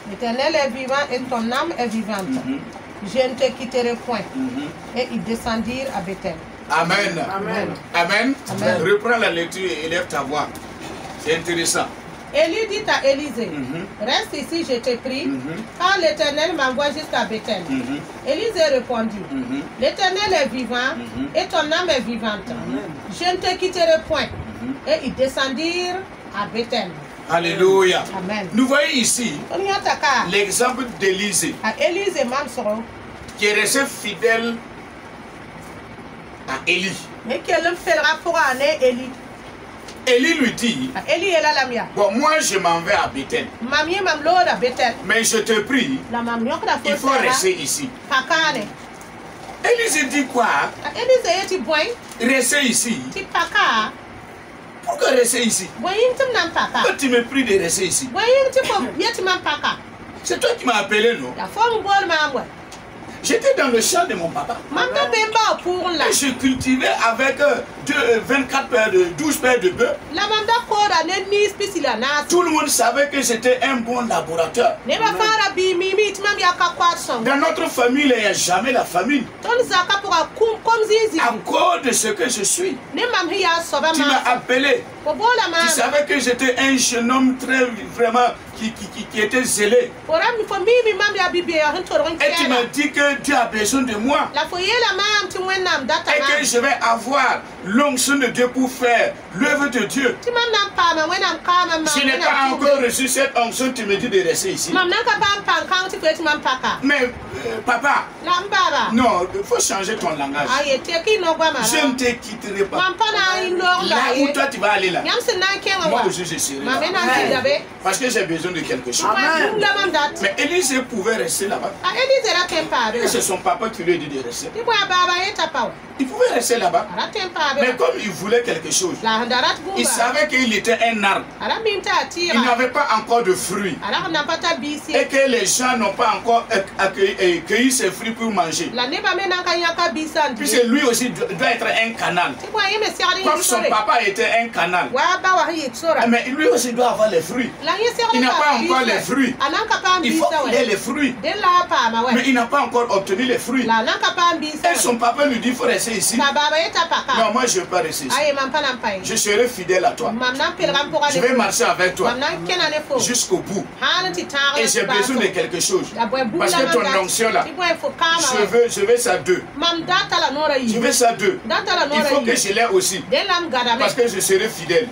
l'Éternel est vivant et ton âme est vivante. Je ne te quitterai point. Et ils descendirent à Bethel. Amen. Amen. Amen. Amen. Reprends la lecture et élève ta voix. C'est intéressant. Élie dit à Élisée, reste ici, je te prie, car l'Éternel m'envoie jusqu'à Bethel. Élisée répondit, l'Éternel est vivant et ton âme est vivante. Je ne te quitterai point. Et ils descendirent à Bethel. Alléluia. Amen. Nous voyons ici l'exemple d'Élisée qui est resté fidèle à Élie. Élie lui dit, bon, moi je m'en vais à Bethel. Mais je te prie, il faut rester ici. Élisée dit quoi? Rester ici. Pourquoi rester ici? Pourquoi tu me pries de rester ici? C'est toi qui m'as appelé, non? J'étais dans le champ de mon papa. Et je cultivais avec 24 paires de 12 paires de bœufs. Tout le monde savait que j'étais un bon laborateur. Dans notre famille, il n'y a jamais la famine. À cause de ce que je suis. Tu m'as appelé. Tu savais que j'étais un jeune homme très vraiment qui était zélé. Et tu m'as dit que Dieu a besoin de moi. Et que je vais avoir l'onction de Dieu pour faire l'œuvre de Dieu. Je n'ai pas encore reçu cette onction, tu me dis de rester ici. Mais papa, non, il faut changer ton langage. Je ne te quitterai pas. Là où toi tu vas aller là, moi aussi je serai là. Parce que j'ai besoin de quelque chose. Mais Élisée pouvait rester là-bas. Et c'est son papa qui lui a dit de rester. Il pouvait rester là-bas. Mais comme il voulait quelque chose, il savait qu'il était un arbre. Il n'avait pas encore de fruits. Et que les gens n'ont pas encore cueilli ses fruits pour manger. Puisque lui aussi doit être un canal. Comme son papa était un canal. Mais lui aussi doit avoir les fruits. Il n'a pas encore les fruits. Il faut qu'il ait les fruits. Mais il n'a pas encore obtenu les fruits. Et son papa lui dit, il faut rester ici. Non, moi je je vais pas rester ici. Je serai fidèle à toi. Je vais marcher avec toi jusqu'au bout. Et j'ai besoin de quelque chose. Parce que ton onction là, je veux ça d'eux. Je veux ça d'eux. Il faut que je l'ai aussi. Parce que je serai fidèle.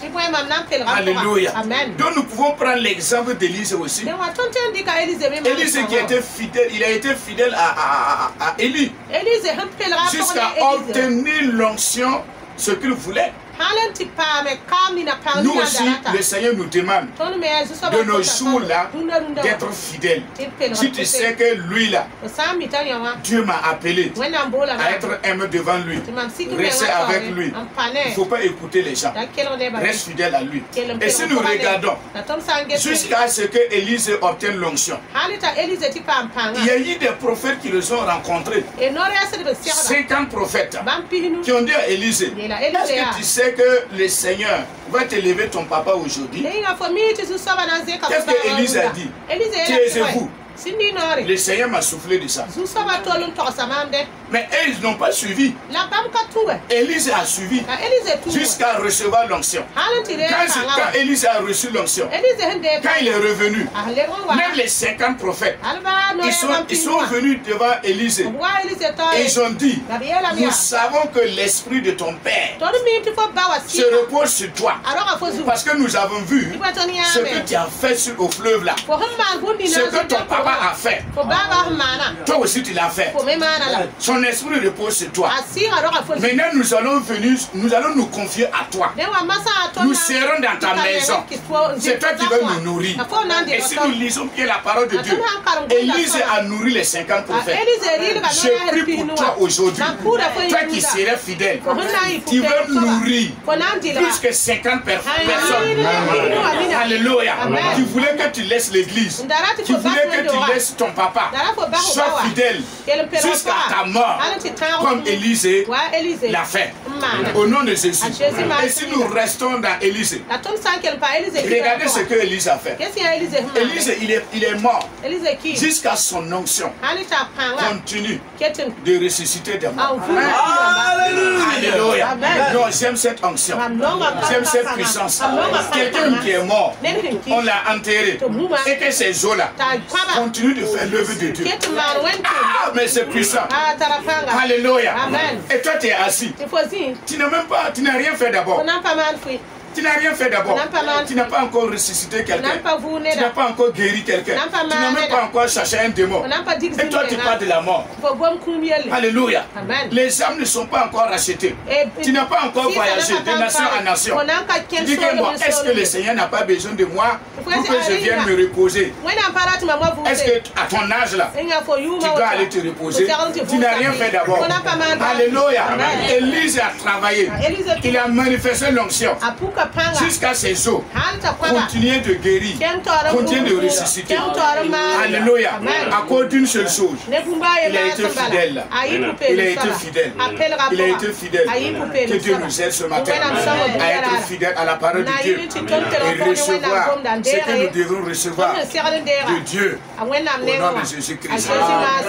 Alléluia. Donc nous pouvons prendre l'exemple d'Élise aussi. Élise qui était fidèle, il a été fidèle à Élie. Jusqu'à obtenir l'onction, ce qu'il voulait. Nous aussi, le Seigneur nous demande de nos jours-là d'être fidèles. Si tu sais que lui là, Dieu m'a appelé à être aimé devant lui, rester avec lui. Il ne faut pas écouter les gens. Reste fidèle à lui. Et si nous regardons jusqu'à ce que Élise obtienne l'onction, il y a eu des prophètes qui les ont rencontrés. 50 prophètes qui ont dit à Élise, est-ce que tu sais que le Seigneur va te lever ton papa aujourd'hui? Qu'est-ce que Élise a dit? Taisez-vous. Le Seigneur m'a soufflé de ça. Mais eux, ils n'ont pas suivi. Élise a suivi jusqu'à recevoir l'onction. Quand Élise a reçu l'onction, quand il est revenu, même les 50 prophètes, ils sont venus devant Élise et ils ont dit, nous savons que l'esprit de ton père se repose sur toi. Parce que nous avons vu ce que tu as fait au fleuve là. Ce que ton papa a fait. Toi aussi tu l'as fait. Son esprit repose sur toi. Maintenant nous allons nous confier à toi. Nous serons dans ta maison. C'est toi qui vas nous nourrir. Et si nous lisons bien la parole de Dieu, Élise a nourri les 50 prophètes. Je prie pour toi aujourd'hui. Toi qui serais fidèle, tu veux nourrir plus que 50 personnes. Alléluia. Tu voulais que tu laisses l'église. Tu voulais que tu laisses ton papa. Sois fidèle jusqu'à ta mort, comme Élise l'a fait. Au nom de Jésus. Et si nous restons dans Élise, regardez ce que Élise a fait. Élise, il est mort jusqu'à son onction. Continue de ressusciter des morts. Alléluia. Non, j'aime cette onction. J'aime cette puissance. Quelqu'un qui est mort, on l'a enterré. Et que ces eaux-là continuent de faire l'œuvre de Dieu. Ah, mais c'est puissant. Alléluia. Et toi, tu es assis. Tu n'as même pas, tu n'as rien fait d'abord. Tu n'as rien fait d'abord. Tu n'as pas encore ressuscité quelqu'un. Tu n'as pas encore guéri quelqu'un. Tu n'as même pas encore cherché un démon. Et toi, tu parles de la mort. Alléluia. Les âmes ne sont pas encore rachetées. Tu n'as pas encore voyagé de nation en nation. Tu dis que moi, est-ce que le Seigneur n'a pas besoin de moi pour que je vienne me reposer? Est-ce que à ton âge là, tu dois aller te reposer? Tu n'as rien fait d'abord. Alléluia. Élise a travaillé. Il a manifesté l'onction jusqu'à ses os. Continuez de guérir. Continuez de ressusciter. Alléluia. À cause d'une seule chose. Il a été fidèle. Il a été fidèle. Il a été fidèle. Que Dieu nous aide ce matin à être fidèle à la parole de Dieu et recevoir ce que nous devons recevoir de Dieu. Au nom de Jésus-Christ.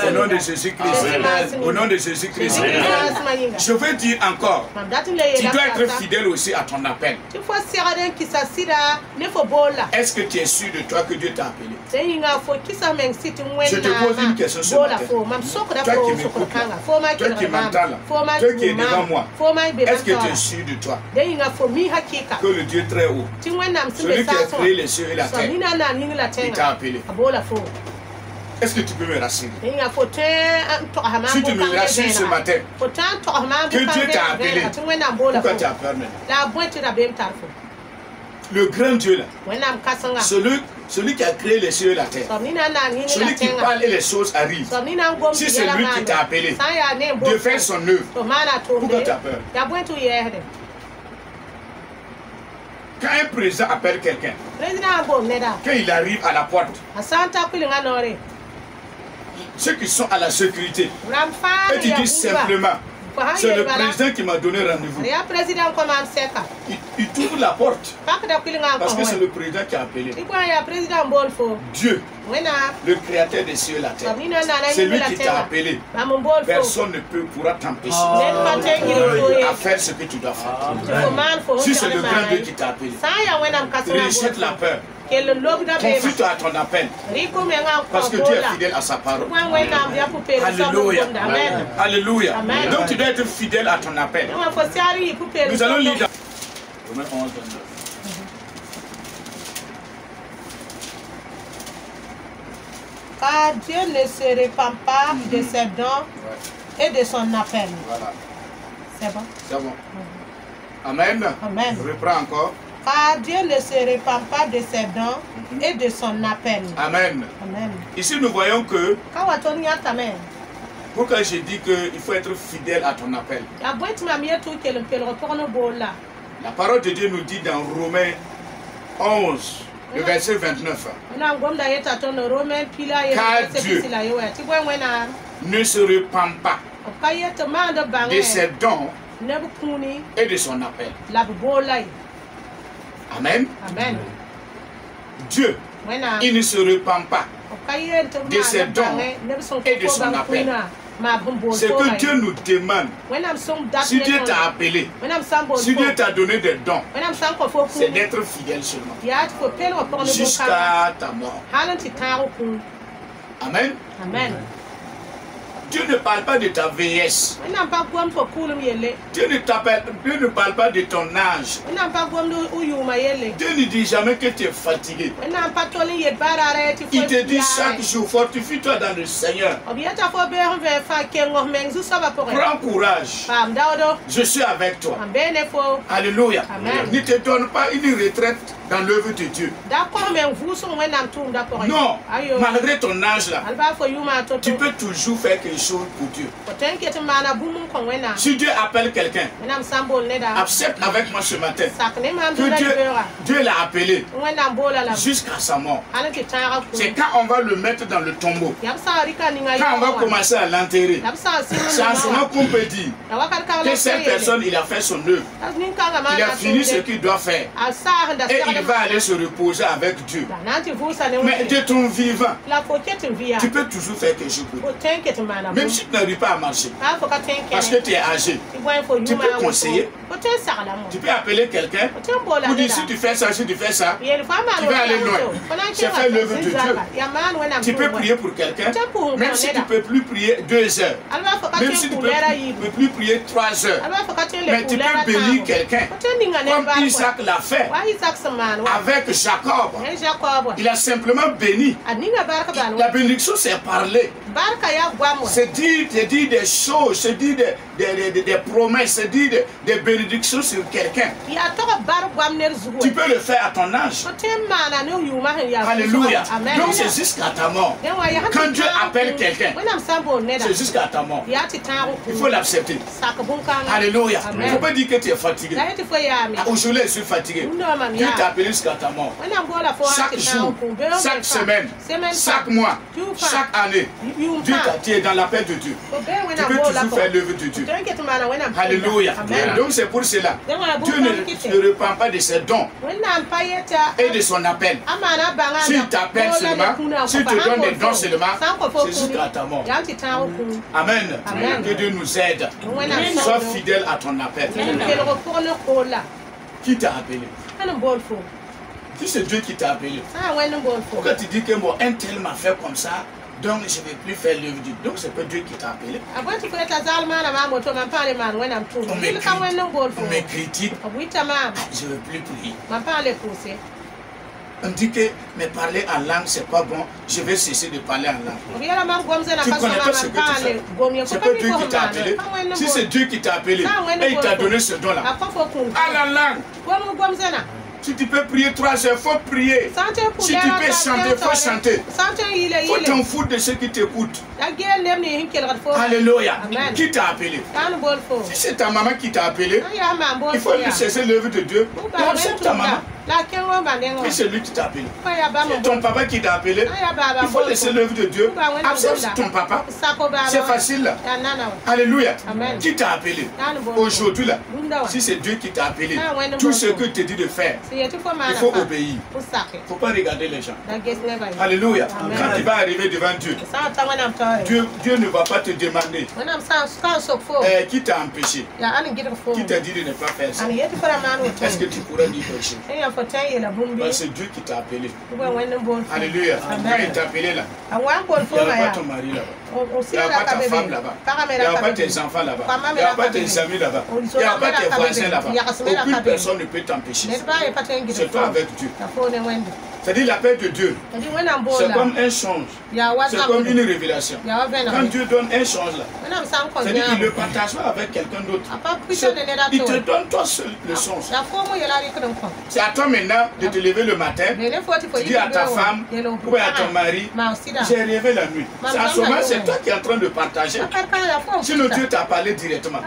Au nom de Jésus-Christ. Au nom de Jésus-Christ. Je veux dire encore, tu dois être fidèle aussi à ton appel. Est-ce que tu es sûr de toi que Dieu t'a appelé? Je te pose une question ce matin. Toi qui m'écoutes là, toi qui m'entends là, toi qui es devant moi, est-ce que tu es sûr de toi que le Dieu très haut, celui qui a créé les cieux et la terre, il t'a appelé? Est-ce que tu peux me rassurer? Si tu me rassures ce matin que Dieu t'a appelé, pourquoi tu as peur maintenant? Le grand Dieu là, celui qui a créé les cieux et la terre, celui qui parle et les choses arrivent, si c'est lui qui t'a appelé de faire son œuvre, pourquoi tu as peur? Quand un président appelle quelqu'un, quand il arrive à la porte, ceux qui sont à la sécurité, et tu dis simplement, c'est le président qui m'a donné rendez-vous. Il ouvre la porte parce que c'est le président qui a appelé. Dieu le créateur des cieux et la terre. C'est lui qui t'a appelé. Personne ne pourra t'empêcher à faire ce que tu dois faire. Si c'est le grand Dieu qui t'a appelé, rejette la peur. Confie-toi à ton appel. Parce que Dieu est fidèle à sa parole. Alléluia. Alléluia. Donc tu dois être fidèle à ton appel. Nous allons lire dans Romains 11, 29. Car Dieu ne se répand pas de ses dons et de son appel. Voilà. C'est bon? C'est bon. Amen. Amen. Je reprends encore. Car Dieu ne se répand pas de ses dons et de son appel. Amen. Amen. Ici, nous voyons que pourquoi j'ai dit qu'il faut être fidèle à ton appel. La parole de Dieu nous dit dans Romains 11, le verset 29. Car Dieu ne se répand pas de ses dons et de son appel. Amen. Amen. Dieu, il ne se répand pas de ses dons et de son appel. Ce que Dieu nous demande, si Dieu t'a appelé, si Dieu t'a donné des dons, c'est d'être fidèle seulement jusqu'à ta mort. Amen. Amen. Dieu ne parle pas de ta vieillesse. Dieu ne parle pas de ton âge. Dieu ne dit jamais que tu es fatigué. Il te dit chaque jour, fortifie-toi dans le Seigneur. Prends courage. Je suis avec toi. Alléluia. Ne te donne pas une retraite dans l'œuvre de Dieu. Non, malgré ton âge là, tu peux toujours faire quelque chose pour Dieu. Si Dieu appelle quelqu'un, accepte avec moi ce matin que Dieu l'a appelé jusqu'à sa mort. C'est quand on va le mettre dans le tombeau, quand on va commencer à l'enterrer, c'est à ce moment qu'on peut dire que cette personne, il a fait son œuvre, il a fini ce qu'il doit faire et il va aller se reposer avec Dieu. Mais de ton vivant, tu peux toujours faire quelque chose pour Dieu. Même si tu n'arrives pas à marcher, parce que tu es âgé, tu peux conseiller, tu peux appeler quelqu'un pour dire si tu fais ça, si tu fais ça, tu vas aller loin. C'est faire l'œuvre de Dieu. Tu peux prier pour quelqu'un, même si tu ne peux plus prier 2 heures, même si tu ne peux plus prier 3 heures, mais tu peux bénir quelqu'un, comme Isaac l'a fait avec Jacob. Il a simplement béni. La bénédiction, c'est parler. C'est dire des choses, c'est dire des promesses, c'est dire des bénédictions sur quelqu'un. Tu peux le faire à ton âge. Alléluia. Donc c'est jusqu'à ta mort. Quand Dieu appelle quelqu'un, c'est jusqu'à ta mort. Il faut l'accepter. Alléluia. Il ne faut pas dire que tu es fatigué. Aujourd'hui, je suis fatigué. Dieu t'a appelé jusqu'à ta mort. Chaque jour, chaque semaine, chaque mois, chaque année, Dieu t'a tiré dans l'appel de Dieu. Tu peux toujours faire l'œuvre de Dieu. Alléluia. Donc c'est pour cela. Dieu ne repent pas de ses dons et de son appel. S'il t'appelle seulement, s'il te donne des dons seulement, c'est jusqu'à ta mort. Amen. Que Dieu nous aide. Sois fidèle à ton appel. Qui t'a appelé? Si c'est Dieu qui t'a appelé, pourquoi tu dis que moi, un tel m'a fait comme ça, donc je ne vais plus faire l'œuvre de Dieu? Donc c'est pas Dieu qui t'a appelé. On me critique. Je ne veux plus prier. On dit que mais parler en langue c'est pas bon, je vais cesser de parler en langue. Tu connais pas ce que tu fais. C'est pas Dieu qui t'a appelé. Si c'est Dieu qui t'a appelé et il t'a donné ce don là, à la langue. Si tu peux prier 3 heures, il faut prier. Si tu peux chanter, il faut chanter. Il faut t'en foutre de ceux qui t'écoutent. Alléluia. Qui t'a appelé? Si c'est ta maman qui t'a appelé, il faut lui cesser l'œuvre de Dieu. Et accepte ta maman. Et c'est lui qui t'a appelé. C'est ton papa qui t'a appelé. Il faut laisser l'œuvre de Dieu. Accepte ton papa. C'est facile là. Alléluia. Qui t'a appelé? Aujourd'hui là. Si c'est Dieu qui t'a appelé, tout ce que tu te dis de faire, il faut obéir. Il ne faut pas regarder les gens. Alléluia. Quand tu vas arriver devant Dieu, Dieu ne va pas te demander qui t'a empêché, qui t'a dit de ne pas faire ça. Est-ce que tu pourras dire quelque chose? C'est Dieu qui t'a appelé. Alléluia. Il t'a appelé là. Il n'y a pas ton mari là-bas. Il n'y a pas ta femme là-bas. Il n'y a pas tes enfants là-bas. Il n'y a pas tes amis là-bas. Il n'y a pas tes voisins là-bas. Aucune personne ne peut t'empêcher. C'est toi avec Dieu. C'est-à-dire la paix de Dieu. C'est comme un songe. C'est comme une révélation. Quand Dieu donne un songe là, c'est-à-dire qu'il ne le partage pas avec quelqu'un d'autre. Il te donne toi seul le songe. C'est à toi maintenant de te lever le matin. Tu dis à ta femme ou à ton mari, j'ai rêvé la nuit. C'est à ce moment, c'est toi qui es en train de partager. Sinon Dieu t'a parlé directement.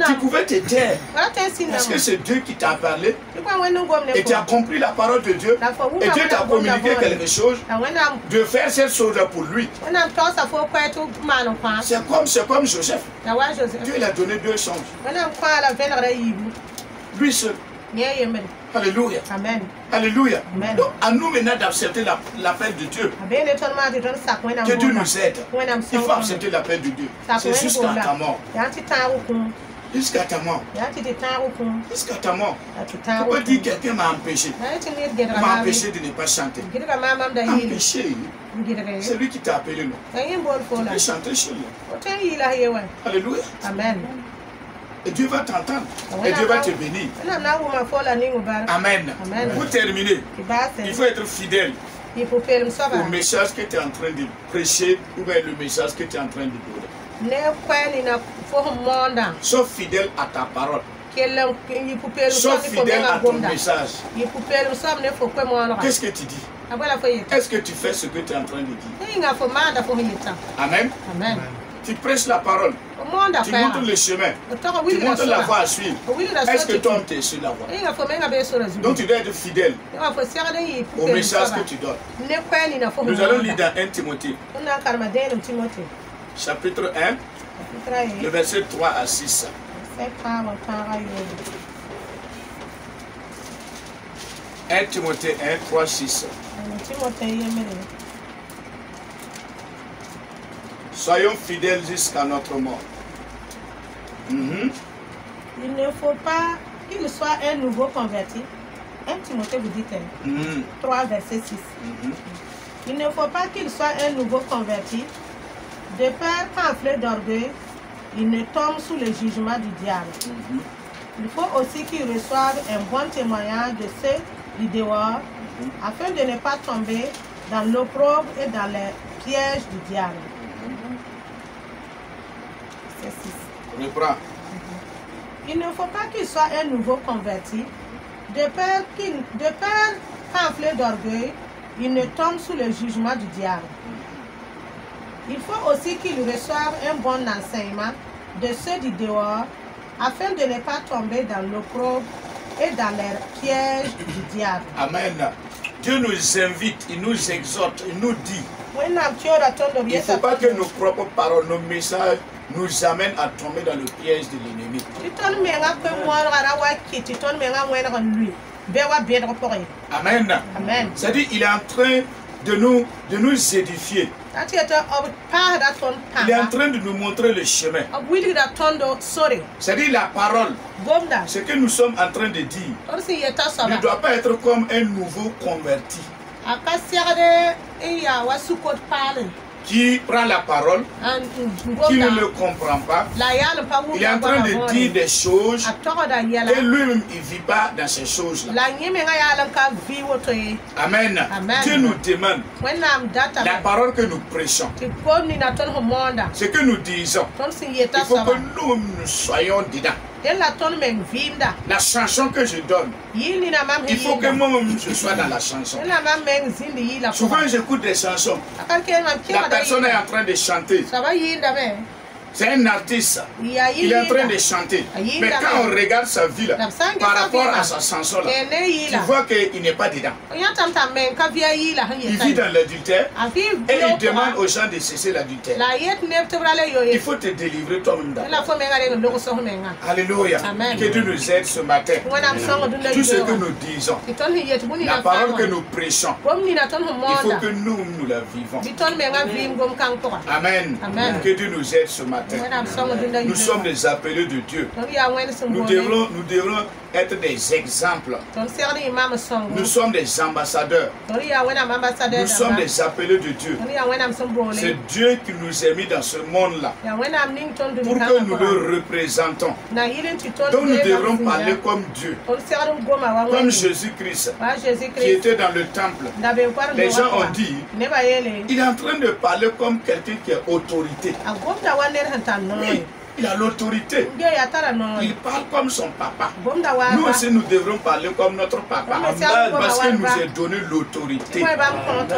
Tu pouvais te taire. Parce que c'est Dieu qui t'a parlé. Et tu as compris la parole de Dieu. Et Dieu t'a communiqué quelque chose. De faire cette chose pour lui. C'est comme Joseph. Dieu il a donné 2 songes. Lui seul. Alléluia. Amen. Alléluia. Amen. Donc, à nous maintenant d'accepter l'appel de Dieu. Que Dieu nous aide. Il faut accepter l'appel de Dieu. C'est jusqu'à ta mort. Jusqu'à ta mort. Jusqu'à ta mort. Tu peux dire quelqu'un m'a empêché. M'a empêché de ne pas chanter. Empêché. C'est lui qui t'a appelé. Tu peux chanter chez lui. Alléluia. Amen. Et Dieu va t'entendre. Et Dieu va te bénir. Amen. Pour terminer, il faut être fidèle au message que tu es en train de prêcher ou bien le message que tu es en train de donner. Sois fidèle à ta parole. Sois fidèle à ton message. Qu'est-ce que tu dis? Est-ce que tu fais ce que tu es en train de dire? Amen. Amen. Tu prêches la parole. Tu montres le chemin. Tu montres la voie à suivre. Est-ce que toi, tu es sur la voie? Donc tu dois être fidèle au message que tu donnes. Nous allons lire dans 1 Timothée. Chapitre 1, le verset 3 à 6. 1 Timothée 1, 3, 6. Soyons fidèles jusqu'à notre mort. Il ne faut pas qu'il soit un nouveau converti. 1 Timothée vous dit 3 verset 6. Il ne faut pas qu'il soit un nouveau converti. De peur qu'enflé d'orgueil, il ne tombe sous le jugement du diable. Il faut aussi qu'il reçoive un bon témoignage de ceux du dehors, afin de ne pas tomber dans l'opprobre et dans les pièges du diable. Il ne faut pas qu'il soit un nouveau converti, de peur qu'enflé d'orgueil, il ne tombe sous le jugement du diable. Il faut aussi qu'il reçoive un bon enseignement de ceux du dehors, afin de ne pas tomber dans l'opprobre et dans les pièges du diable. Amen. Dieu nous invite, il nous exhorte, il nous dit. Il ne faut pas que nos propres paroles, nos messages nous amènent à tomber dans le piège de l'ennemi. Amen. Amen. C'est-à-dire qu'il est en train de nous édifier. Il est en train de nous montrer le chemin. C'est-à-dire la parole. Ce que nous sommes en train de dire ne doit pas être comme un nouveau converti qui prend la parole, qui ne le comprend pas. Il est en train de dire des choses et lui-même il ne vit pas dans ces choses-là. Amen. Dieu nous demande la parole que nous prêchons, ce que nous disons. Il faut que nous soyons dedans. La chanson que je donne, il faut que moi-même je sois dans la chanson. Souvent j'écoute des chansons. La personne est en train de chanter. C'est un artiste. Il est en train de chanter. Mais quand on regarde sa vie là, par rapport à sa chanson là, tu vois qu'il n'est pas dedans. Il vit dans l'adultère et il demande aux gens de cesser l'adultère. Il faut te délivrer toi-même d'abord. Alléluia. Que Dieu nous aide ce matin. Tout ce que nous disons, la parole que nous prêchons, il faut que nous la vivons. Amen. Que Dieu nous aide ce matin. Nous sommes des appelés de Dieu. Nous devrons être des exemples. Nous sommes des ambassadeurs. Nous sommes des appelés de Dieu. C'est Dieu qui nous a mis dans ce monde-là pour que nous le représentons. Donc nous devrons parler comme Dieu, comme Jésus-Christ qui était dans le temple. Les gens ont dit, il est en train de parler comme quelqu'un qui a autorité. Oui. Il a l'autorité. Il parle comme son papa. Nous aussi, nous devrons parler comme notre papa. Parce qu'il nous a donné l'autorité.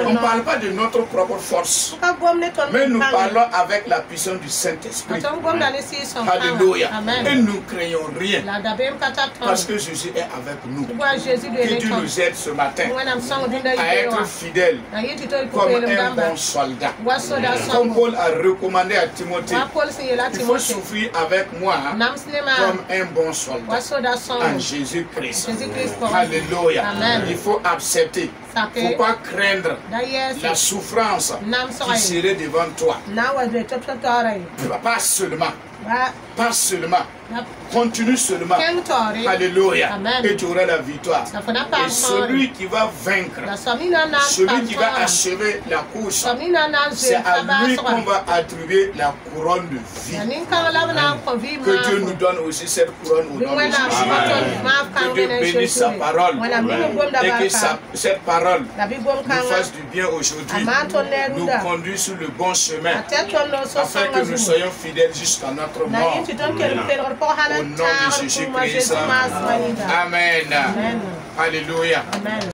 On ne parle pas de notre propre force. Mais nous parlons avec la puissance du Saint-Esprit. Alléluia. Et nous ne craignons rien. Parce que Jésus est avec nous. Que Dieu nous aide ce matin à être fidèles comme un bon soldat. Comme Paul a recommandé à Timothée, il faut souffrir avec moi comme un bon soldat en Jésus-Christ. Alléluia. Il faut accepter. Il ne faut pas craindre la souffrance qui serait devant toi. Pas seulement. Pas seulement. Continue seulement. Alléluia. Et tu auras la victoire. Et celui qui va vaincre, celui qui va achever la course, c'est à lui qu'on va attribuer la couronne de vie. Que Dieu nous donne aussi cette couronne au nom de Jésus. Que Dieu bénisse sa parole. Et que cette parole nous fasse du bien aujourd'hui. Nous conduise sur le bon chemin. Afin que nous soyons fidèles jusqu'à notre mort. Au nom de Jésus-Christ. Amen. Alléluia.